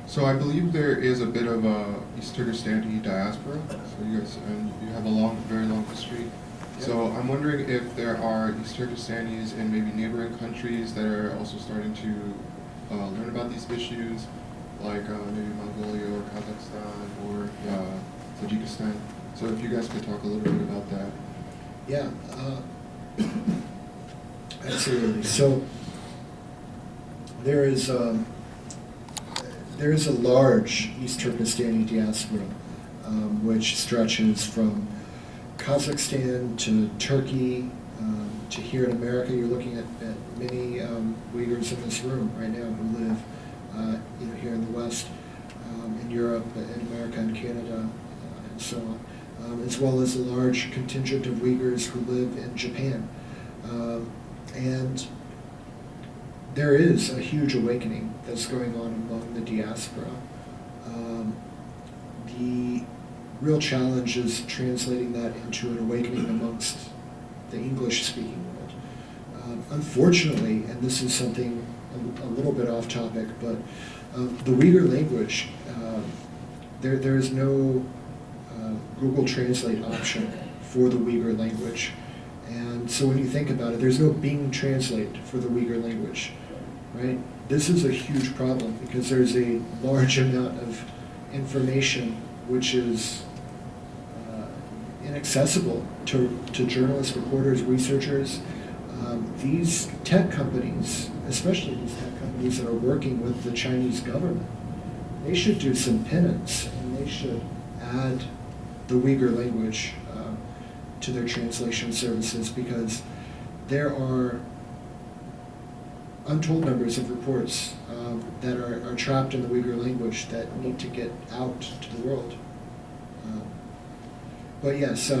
So I believe there is a bit of a East Turkestani diaspora. So you guys, and you have a very long history So I'm wondering if there are East Turkestanis in maybe neighboring countries that are also starting to learn about these issues, like maybe Mongolia or Kazakhstan or Tajikistan. So if you guys could talk a little bit about that. Yeah, absolutely. So there is a large East Turkestani diaspora, which stretches from Kazakhstan to Turkey to here in America. You're looking at many Uyghurs in this room right now who live here in the West, in Europe, in America, and Canada, and so on, as well as a large contingent of Uyghurs who live in Japan. And there is a huge awakening that's going on among the diaspora. The real challenge is translating that into an awakening amongst the English-speaking world. Unfortunately, and this is something a little bit off topic, but the Uyghur language, there is no Google Translate option for the Uyghur language. And so when you think about it, there's no Bing Translate for the Uyghur language, right? This is a huge problem because there's a large amount of information which is inaccessible to journalists, reporters, researchers. These tech companies, especially these tech companies that are working with the Chinese government, they should do some penance and they should add the Uyghur language to their translation services, because there are untold numbers of reports that are trapped in the Uyghur language that need to get out to the world. But yes,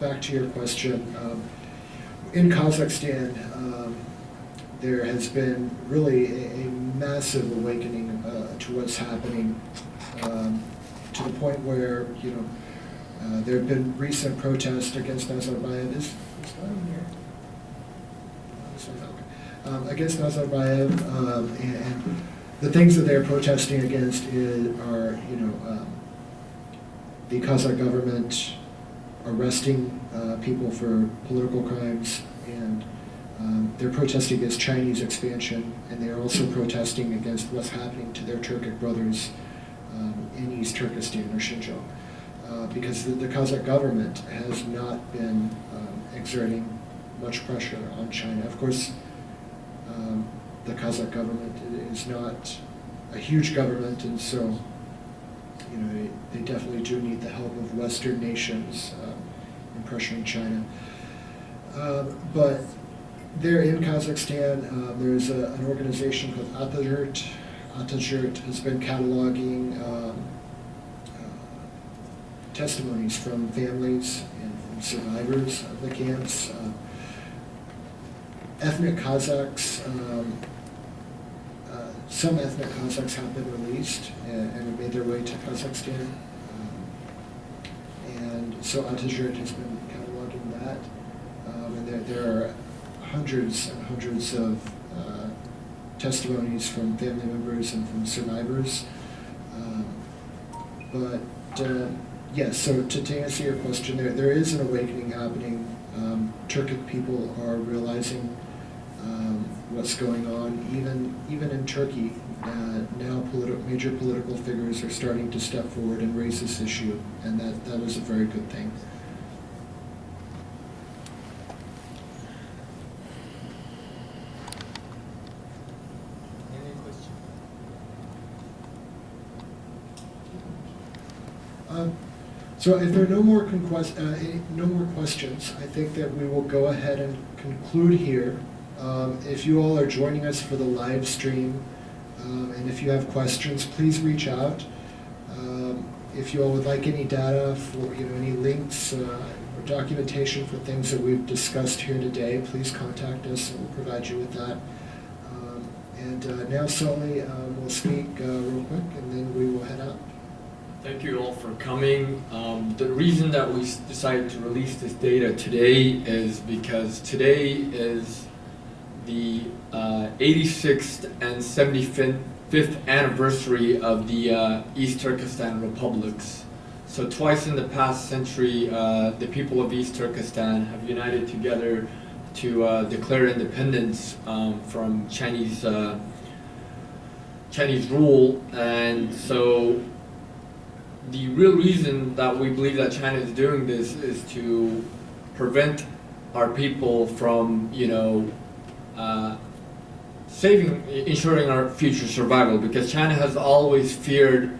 back to your question. In Kazakhstan, there has been really a massive awakening to what's happening, to the point where, there have been recent protests against Nazarbayev. Is that in here? Against Nazarbayev, and the things that they're protesting against are, the Kazakh government arresting people for political crimes, and they're protesting against Chinese expansion, and they're also protesting against what's happening to their Turkic brothers in East Turkestan or Xinjiang, because the Kazakh government has not been exerting much pressure on China. Of course, the Kazakh government is not a huge government, and so they definitely do need the help of Western nations in pressuring China. But there in Kazakhstan, there's an organization called Atajurt. Atajurt has been cataloging testimonies from families and from survivors of the camps. Ethnic Kazakhs, some ethnic Kazakhs have been released and have made their way to Kazakhstan. And so Atajurt has been cataloging that. And there are hundreds and hundreds of testimonies from family members and from survivors. Yes, so to answer your question, there is an awakening happening. Turkic people are realizing what's going on. Even in Turkey, now major political figures are starting to step forward and raise this issue, and that is a very good thing. Any question? So if there are no more questions, I think that we will go ahead and conclude here. If you all are joining us for the live stream, and if you have questions, please reach out. If you all would like any data for any links or documentation for things that we've discussed here today, please contact us and we'll provide you with that. And now Sully will speak real quick, and then we will head out. Thank you all for coming. The reason that we decided to release this data today is because today is the 86th and 75th anniversary of the East Turkestan republics. So twice in the past century, the people of East Turkestan have united together to declare independence from Chinese rule. And so the real reason that we believe that China is doing this is to prevent our people from, ensuring our future survival, because China has always feared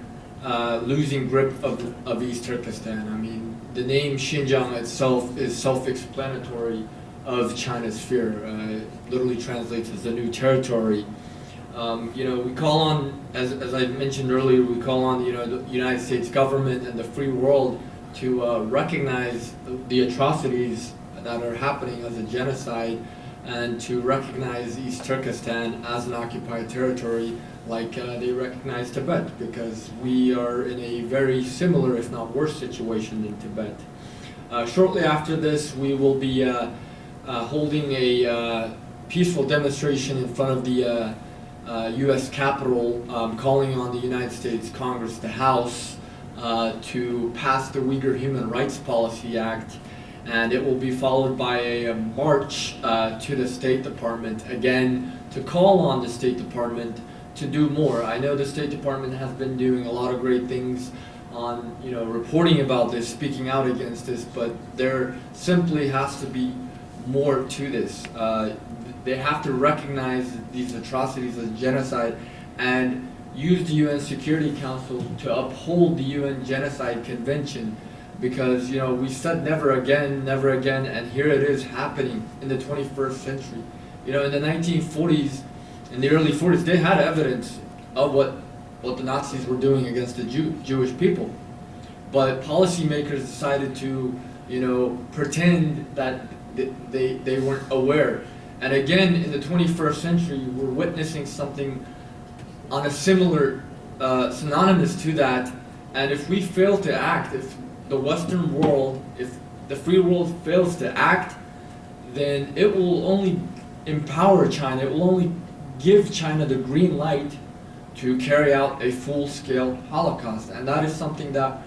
losing grip of East Turkestan. I mean, the name Xinjiang itself is self-explanatory of China's fear. Literally translates as the new territory. We call on, as I mentioned earlier, we call on the United States government and the free world to recognize the atrocities that are happening as a genocide, and to recognize East Turkestan as an occupied territory like they recognize Tibet, because we are in a very similar, if not worse, situation than Tibet. Shortly after this, we will be holding a peaceful demonstration in front of the U.S. Capitol, calling on the United States Congress, the House, to pass the Uyghur Human Rights Policy Act, and it will be followed by a march to the State Department, again, to call on the State Department to do more. I know the State Department has been doing a lot of great things on, reporting about this, speaking out against this, but there simply has to be more to this. They have to recognize these atrocities as genocide and use the UN Security Council to uphold the UN Genocide Convention, because we said never again, and here it is happening in the 21st century. In the 1940s, in the early 40s, they had evidence of what the Nazis were doing against the Jewish people, but policymakers decided to pretend that they weren't aware. And again, in the 21st century, we're witnessing something on a similar, synonymous to that. And if we fail to act, if the Western world, if the free world fails to act, then it will only empower China, it will only give China the green light to carry out a full-scale Holocaust. And that is something that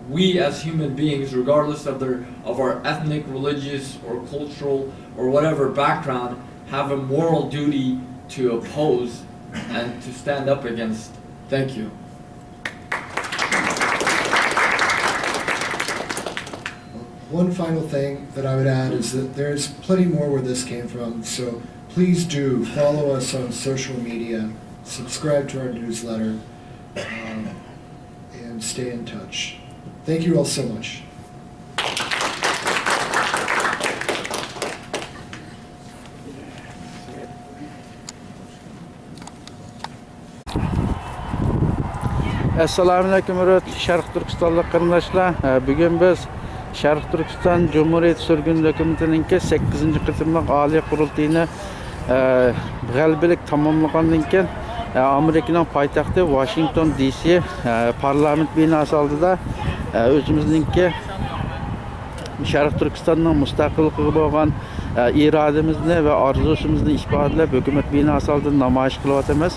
we as human beings, regardless of our ethnic, religious, or cultural, or whatever background, have a moral duty to oppose and to stand up against. Thank you. One final thing that I would add is that there's plenty more where this came from, so please do follow us on social media, subscribe to our newsletter, and stay in touch. Thank you all so much. Assalamu alaikum hurmatli Sharq Turkistonlik qarindoshlar. Bugun biz Sharq Turkiston Cumhuriyet Sürgün Hökumetining 8-ci qitimliq Oliy Qurultayini g'alabalik tamomlagandan keyin Amerikaning poytaxti Washington DC parlament binosi oldida o'zimizningki Sharq Turkistonning mustaqilligiga bo'lgan irodamizni va orzusimizni ifodalab hukumat binosi oldida namoyish qilyapmiz.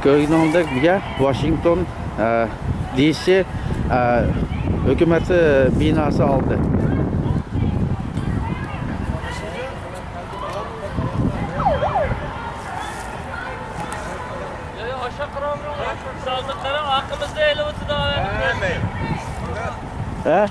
Ko'rdingizlar, Washington DC hukumati binosi oldi. Ha?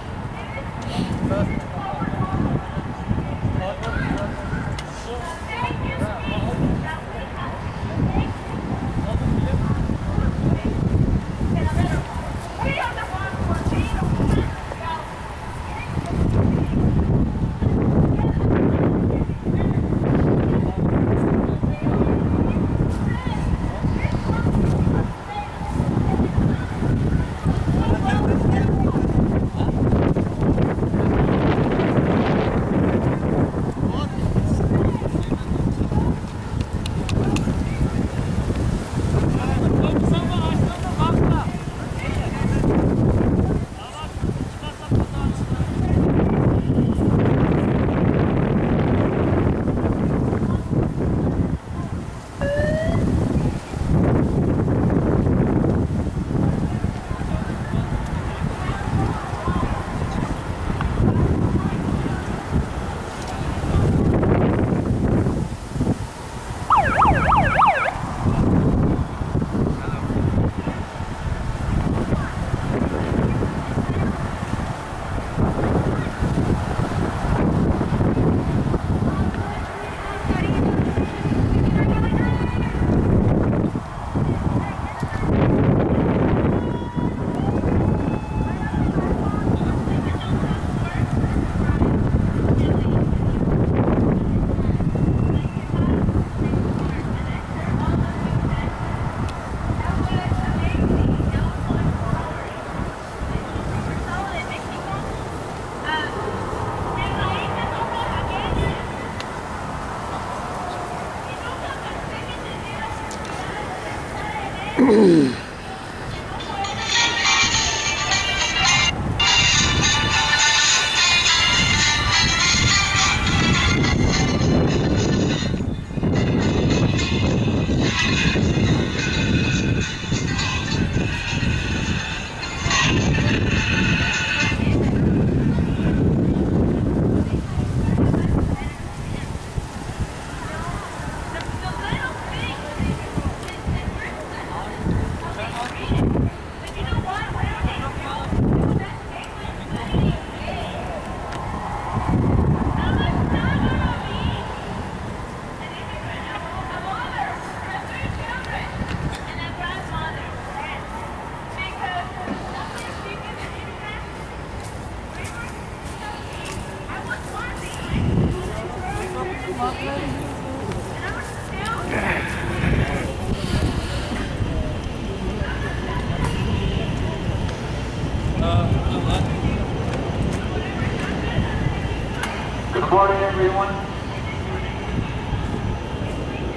Good morning, everyone.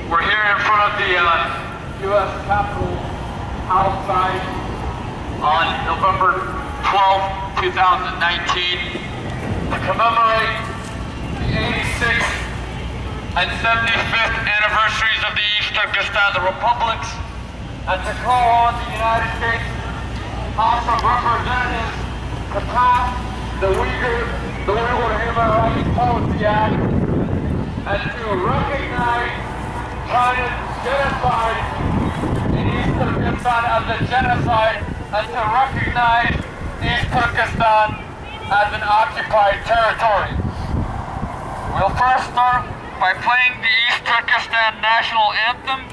We're here in front of the U.S. Capitol outside on November 12, 2019 to commemorate the 86th and 75th anniversaries of the East Turkestan Republics and to call on the United States House of Representatives to pass the Uyghur Human Rights Policy Act and to recognize China's genocide in East Turkestan as a genocide and to recognize East Turkestan as an occupied territory. We'll first start by playing the East Turkestan National Anthem.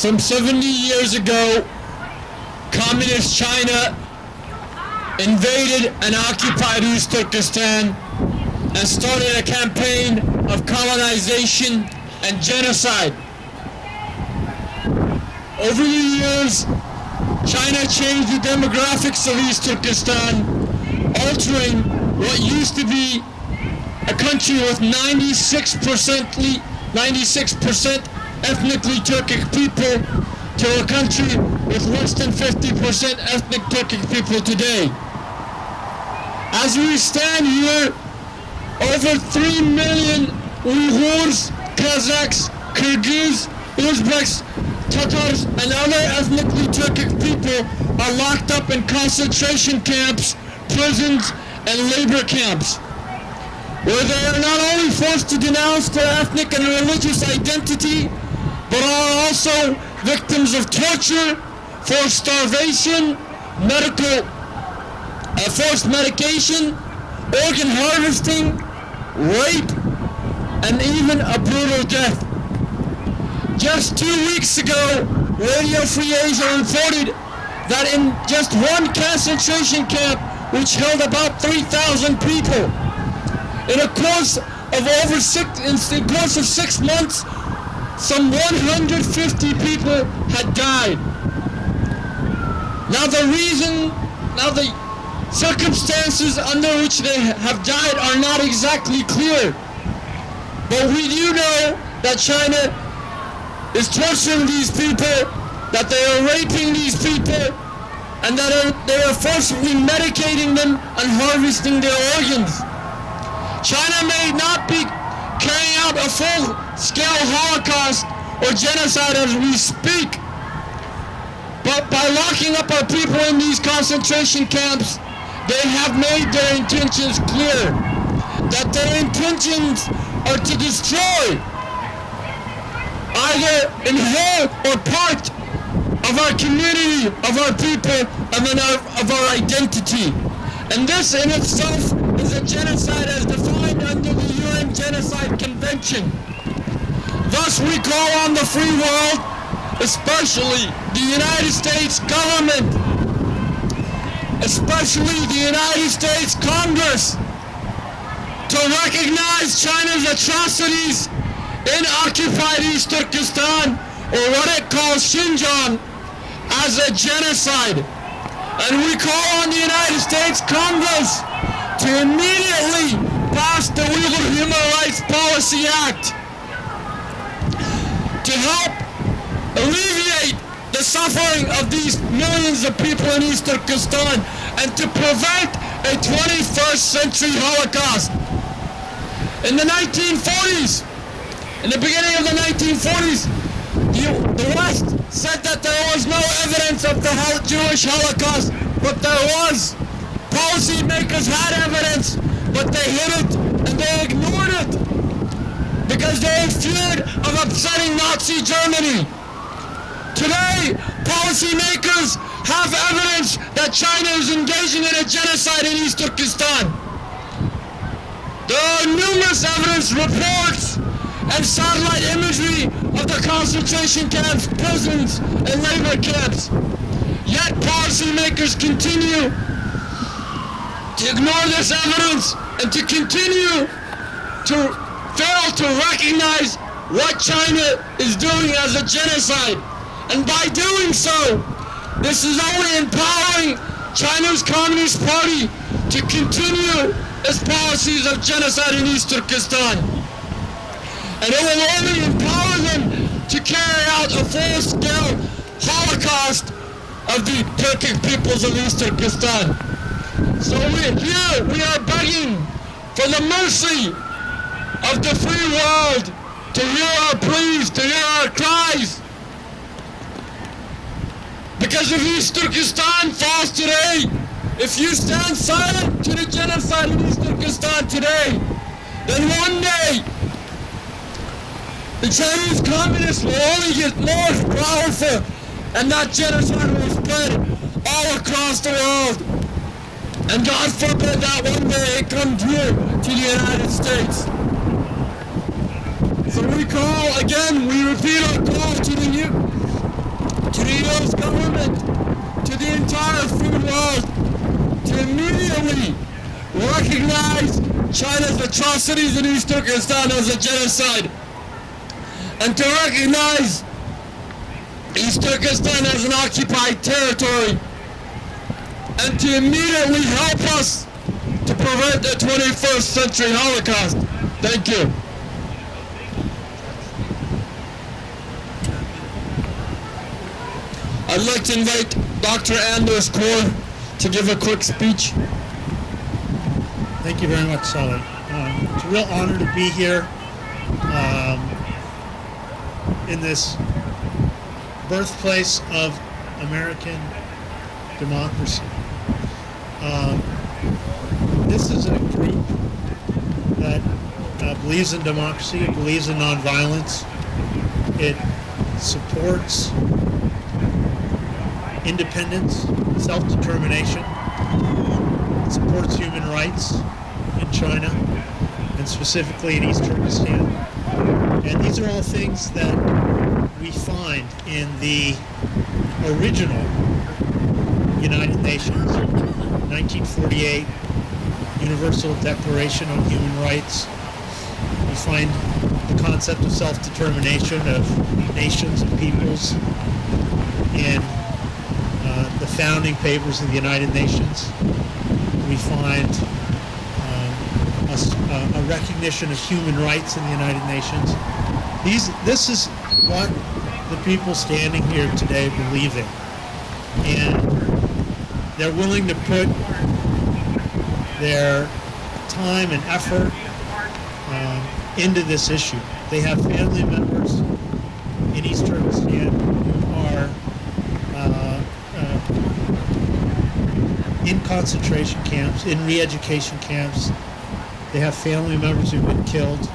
Some 70 years ago, Communist China invaded and occupied East Turkestan and started a campaign of colonization and genocide. Over the years, China changed the demographics of East Turkestan, altering what used to be a country with 96% ethnically Turkic people to a country with less than 50% ethnic Turkic people today. As we stand here, over 3 million Uyghurs, Kazakhs, Kyrgyz, Uzbeks, Tatars, and other ethnically Turkic people are locked up in concentration camps, prisons, and labor camps, where they are not only forced to denounce their ethnic and religious identity, but are also victims of torture, forced starvation, forced medication, organ harvesting, rape, and even a brutal death. Just 2 weeks ago, Radio Free Asia reported that in just one concentration camp, which held about 3,000 people, in the course of 6 months, some 150 people had died. Now the circumstances under which they have died are not exactly clear, but we do know that China is torturing these people, that they are raping these people, and that they are forcibly medicating them and harvesting their organs. China may not be carrying out a full-scale Holocaust or genocide as we speak, but by locking up our people in these concentration camps, they have made their intentions clear, that their intentions are to destroy either in whole or part of our community, of our people, and of our identity. And this in itself is a genocide as defined under the UN Genocide Convention. Thus we call on the free world, especially the United States government, especially the United States Congress, to recognize China's atrocities in occupied East Turkestan, or what it calls Xinjiang, as a genocide. And we call on the United States Congress to immediately pass the Uyghur Human Rights Policy Act to help alleviate the suffering of these millions of people in East Turkestan and to prevent a 21st century Holocaust. In the 1940s, in the beginning of the 1940s, the West said that there was no evidence of the Jewish Holocaust, but there was. Policymakers had evidence, but they hid it and they ignored it because they feared of upsetting Nazi Germany. Today, policymakers have evidence that China is engaging in a genocide in East Turkestan. There are numerous evidence reports and satellite imagery of the concentration camps, prisons, and labor camps. Yet policymakers continue to ignore this evidence and to continue to fail to recognize what China is doing as a genocide. And by doing so, this is only empowering China's Communist Party to continue its policies of genocide in East Turkestan. And it will only empower them to carry out a full-scale Holocaust of the Turkic peoples of East Turkestan. So we are begging for the mercy of the free world to hear our pleas, to hear our cries. Because if East Turkestan falls today, if you stand silent to the genocide in East Turkestan today, then one day the Chinese communists will only get more powerful, and that genocide will spread all across the world. And God forbid that one day it comes here to the United States. So we call again, we repeat our call to the U.S. government, to the entire free world, to immediately recognize China's atrocities in East Turkestan as a genocide, and to recognize East Turkestan as an occupied territory, and to immediately help us to prevent the 21st century Holocaust. Thank you. I'd like to invite Dr. Anders Kaur to give a quick speech. Thank you very much, Sully. It's a real honor to be here in this birthplace of American democracy. This is a group that believes in democracy, it believes in nonviolence, it supports independence, self-determination, it supports human rights in China, and specifically in East Turkestan. And these are all things that we find in the original United Nations, 1948 Universal Declaration on Human Rights. We find the concept of self-determination of nations and peoples in the founding papers of the United Nations. We find a recognition of human rights in the United Nations. This is what the people standing here today believe in. And they're willing to put their time and effort into this issue. They have family members in East Turkestan who are in concentration camps, in re-education camps. They have family members who've been killed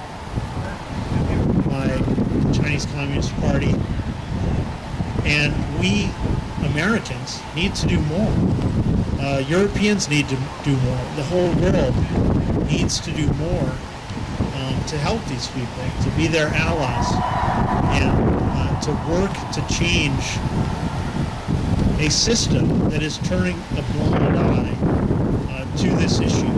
by the Chinese Communist Party. And we Americans need to do more. Europeans need to do more. The whole world needs to do more to help these people, to be their allies, and to work to change a system that is turning a blind eye to this issue.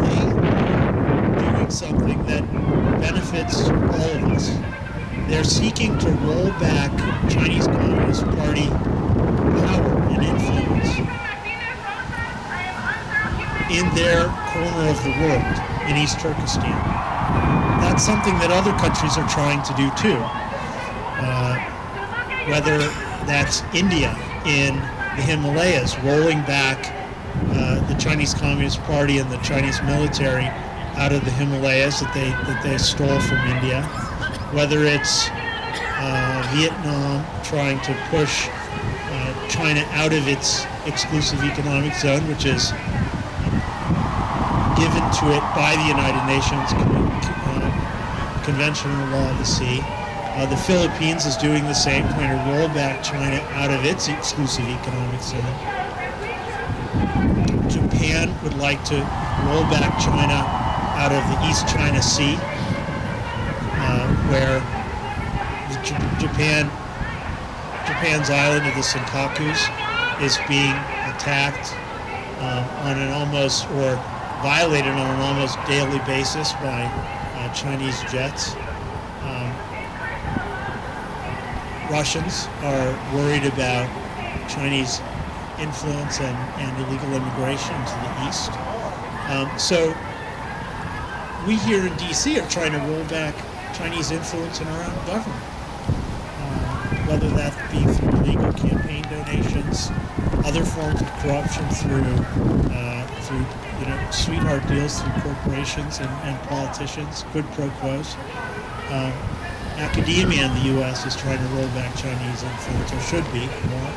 They are doing something that benefits all of us. They're seeking to roll back Chinese Communist Party power and influence in their corner of the world, in East Turkestan. That's something that other countries are trying to do too. Whether that's India in the Himalayas, rolling back the Chinese Communist Party and the Chinese military out of the Himalayas that they stole from India. Whether it's Vietnam trying to push China out of its exclusive economic zone, which is given to it by the United Nations Convention on the Law of the Sea. The Philippines is doing the same, trying to roll back China out of its exclusive economic zone. Japan would like to roll back China out of the East China Sea, where Japan's island of the Senkakus is being attacked on an almost, or violated on an almost daily basis by Chinese jets. Russians are worried about Chinese influence and illegal immigration to the east. So we here in DC are trying to roll back Chinese influence in our own government, whether that be through illegal campaign donations, other forms of corruption through sweetheart deals through corporations and politicians, quid pro quos. Academia in the U.S. is trying to roll back Chinese influence, or should be more.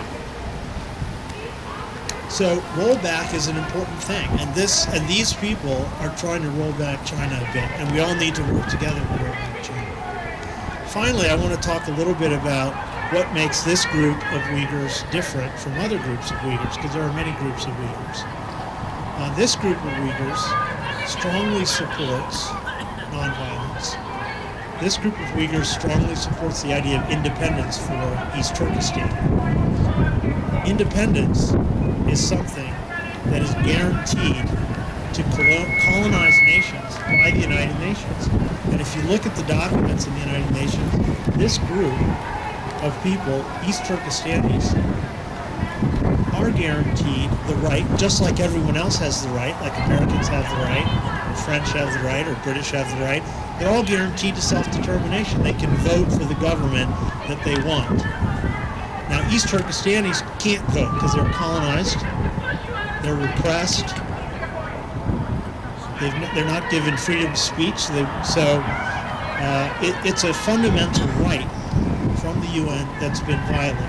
So rollback is an important thing, and these people are trying to roll back China a bit, and we all need to work together to roll back China. Finally, I want to talk a little bit about what makes this group of Uyghurs different from other groups of Uyghurs, because there are many groups of Uyghurs. This group of Uyghurs strongly supports nonviolence. This group of Uyghurs strongly supports the idea of independence for East Turkestan. Independence is something that is guaranteed to colonize nations by the United Nations. And if you look at the documents in the United Nations, this group of people, East Turkestanis, are guaranteed the right, just like everyone else has the right, like Americans have the right, or French have the right, or British have the right. They're all guaranteed to self-determination. They can vote for the government that they want. Now, East Turkestanis can't vote because they're colonized, they're repressed, they're not given freedom of speech, it's a fundamental right from the UN that's been violated.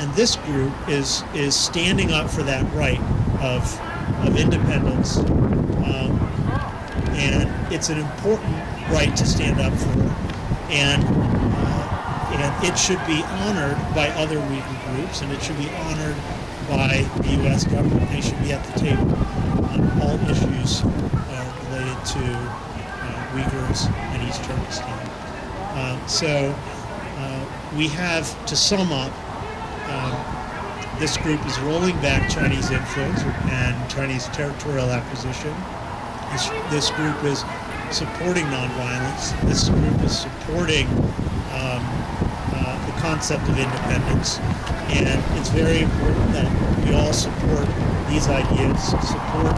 And this group is standing up for that right of independence, and it's an important right to stand up for, and it should be honored by other Uyghur groups, and it should be honored by the U.S. government. They should be at the table on all issues related to Uyghurs and East Turkestan. We have, to sum up, this group is rolling back Chinese influence and Chinese territorial acquisition. This group is supporting nonviolence. This group is supporting the concept of independence. And it's very important that we all support these ideas, support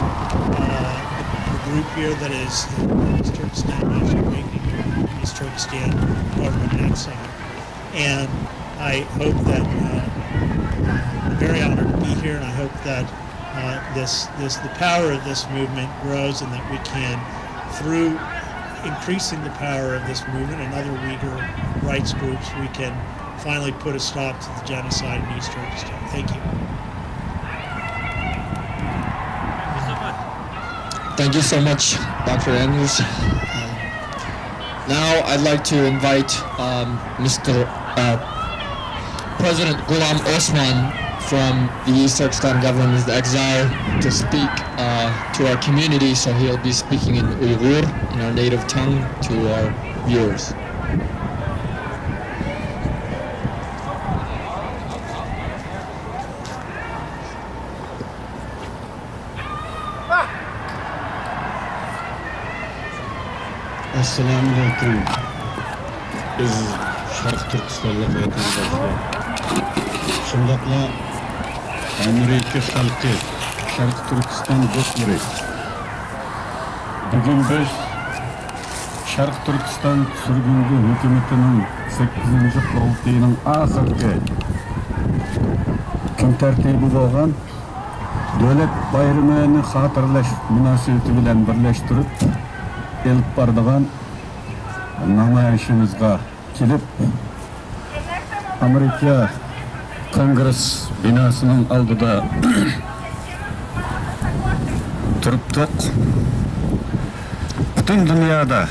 the group here that is the East Turkestan National Awakening, East Turkestan Government in Exile. And I hope that I'm very honored to be here, and I hope that the power of this movement grows, and that we can, through increasing the power of this movement and other Uyghur rights groups, we can finally put a stop to the genocide in East Turkestan. Thank you. Thank you so much, Dr. Andrews. Now I'd like to invite Mr. President Ghulam Osman from the East Turkestan government in exile to speak to our community, so he'll be speaking in Uyghur, in our native tongue, to our viewers. Assalamu alaikum. Biz Şarkı Türkistanlık vatandaşlar. Şundakla Amerika halkı, Şarkı Türkistan dostları. Bugün biz Şarkı Türkistan sürgünlü hükümetinin 8. qurultayının ahirgi kun tertibi bo'lgan davlat bayramini xotirlash munosabati bilan birlashtirib elib boradigan namoyishimizga kelib Amerika Kongress binasının oldida turibdik. Bütün dünyada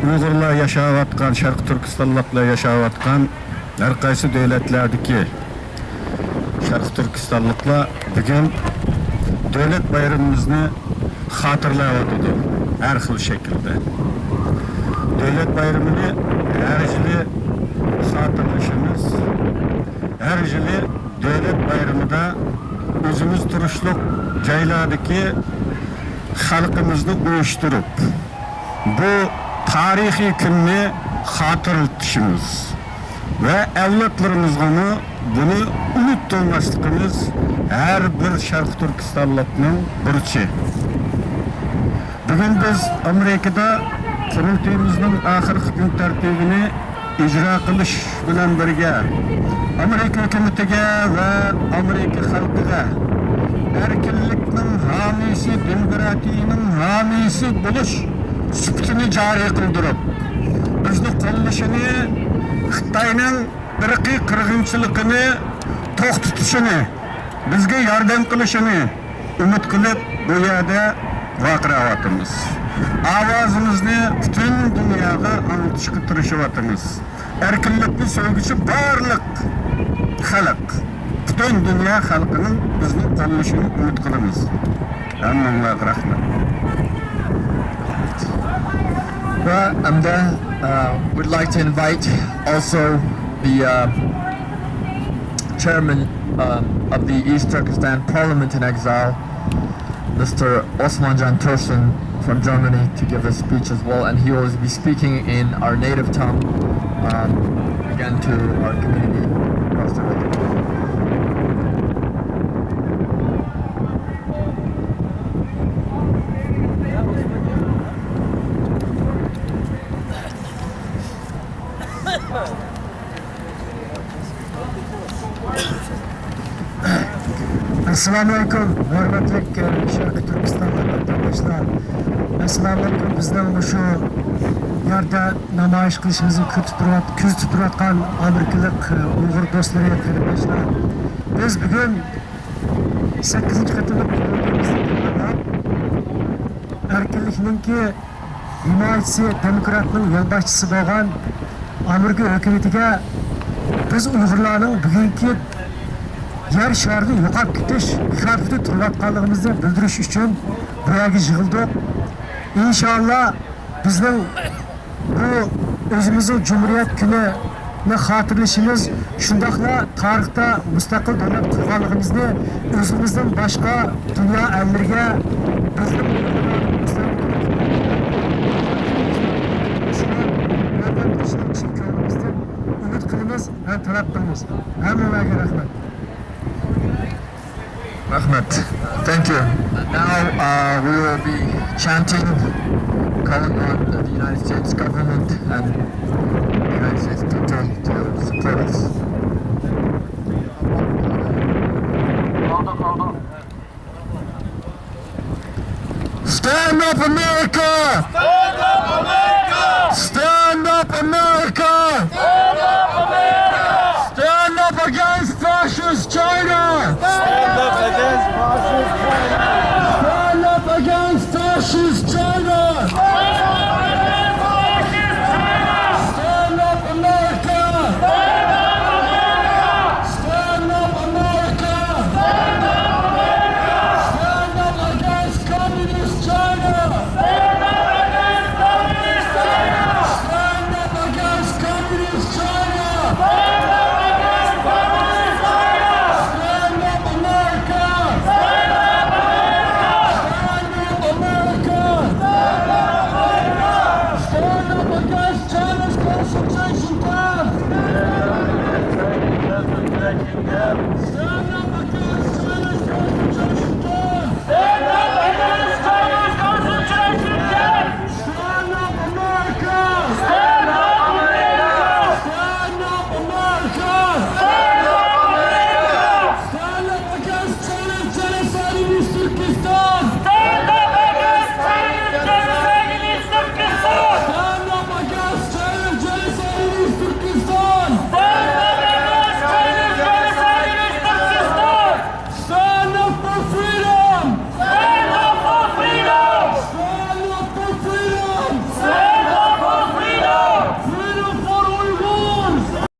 Uyg'urlar yaşayotgan, Sharq Turkistonliklar yaşayotgan har qaysi davlatlardagi Sharq Turkistonliklar bugun davlat bayramimizni xotirlayotdi har xil shaklda. Davlat bayramini har yili xotirlashimiz, har yili davlat bayramida o'zimiz turishliq joylardagi xalqimizni uyushtirib bu tarixiy kunni xotirlatishimiz va avlodlarimizga buni unutmasligimiz har bir Sharq Turkistonlikning burchi. Bugün biz Amerika'da qurultayimizning oxirgi kun tartibini ijro qilish bilan birga Amerika hukumatiga va Amerika xalqiga erkinlikning homiysi, demokratiyaning homiysi bo'lish sifatini joriy qildirib, bizni qo'llashini, Xitoyning irqiy qirg'inchiligini to'xtatishini, bizga yordam qilishini umid qilib bu yerda vaqirayotimiz. Ovozimizni butun dunyoga anglitishga tirishyapmiz. Erkinlikni sevguchi barliq xalq, butun dunyo xalqining bizni qo'llashini umid qilamiz. Hammaga rahmat. And then we'd like to invite also the chairman of the East Turkestan Parliament in Exile, Mr. Osmanjan Tursun from Germany to give a speech as well, and he will be speaking in our native tongue again to our community across the region. Assalamu alaikum, hurmatli Sharqi Turkistonlik vatandoshlar. Assalamu alaikum, bizning shu yerda namoyish qilishimizni kuzatib turayotgan amerikalik Uyg'ur do'stlarga qarindoshlar. Biz bugun 8-qatimlik erkinlikninki himoyachisi, demokratning yo'lboshchisi bo'lgan Amerika hukumatiga biz Uyg'urlarning bugungi yer sharida yo'qolib ketish xavfida turayotganligimizni bildirish uchun bu yerga yig'ildik. Inshaalloh bizning bu o'zimizning Cumhuriyet kunini xotirlashimiz, shundaqla tarixda mustaqil davlat qurganligimizni o'zimizdan boshqa dunyo ellariga umid qilamiz va talab qilamiz. Hammaga rahmat. Ahmed, thank you. Now we will be chanting, calling on the United States government and the United States people to support us. Stand up, America! Stand up, America! Stand up, America! Stand up, America! Stand up against fascist China! Stand up against fascist China! Stand up against fascist China! Stand up, America! Stand up, America! Stand up against communist China! Stand up against communist China! Stand up against communist China! Stand up, America! Stand up, America! Stand up against China's concentration camps!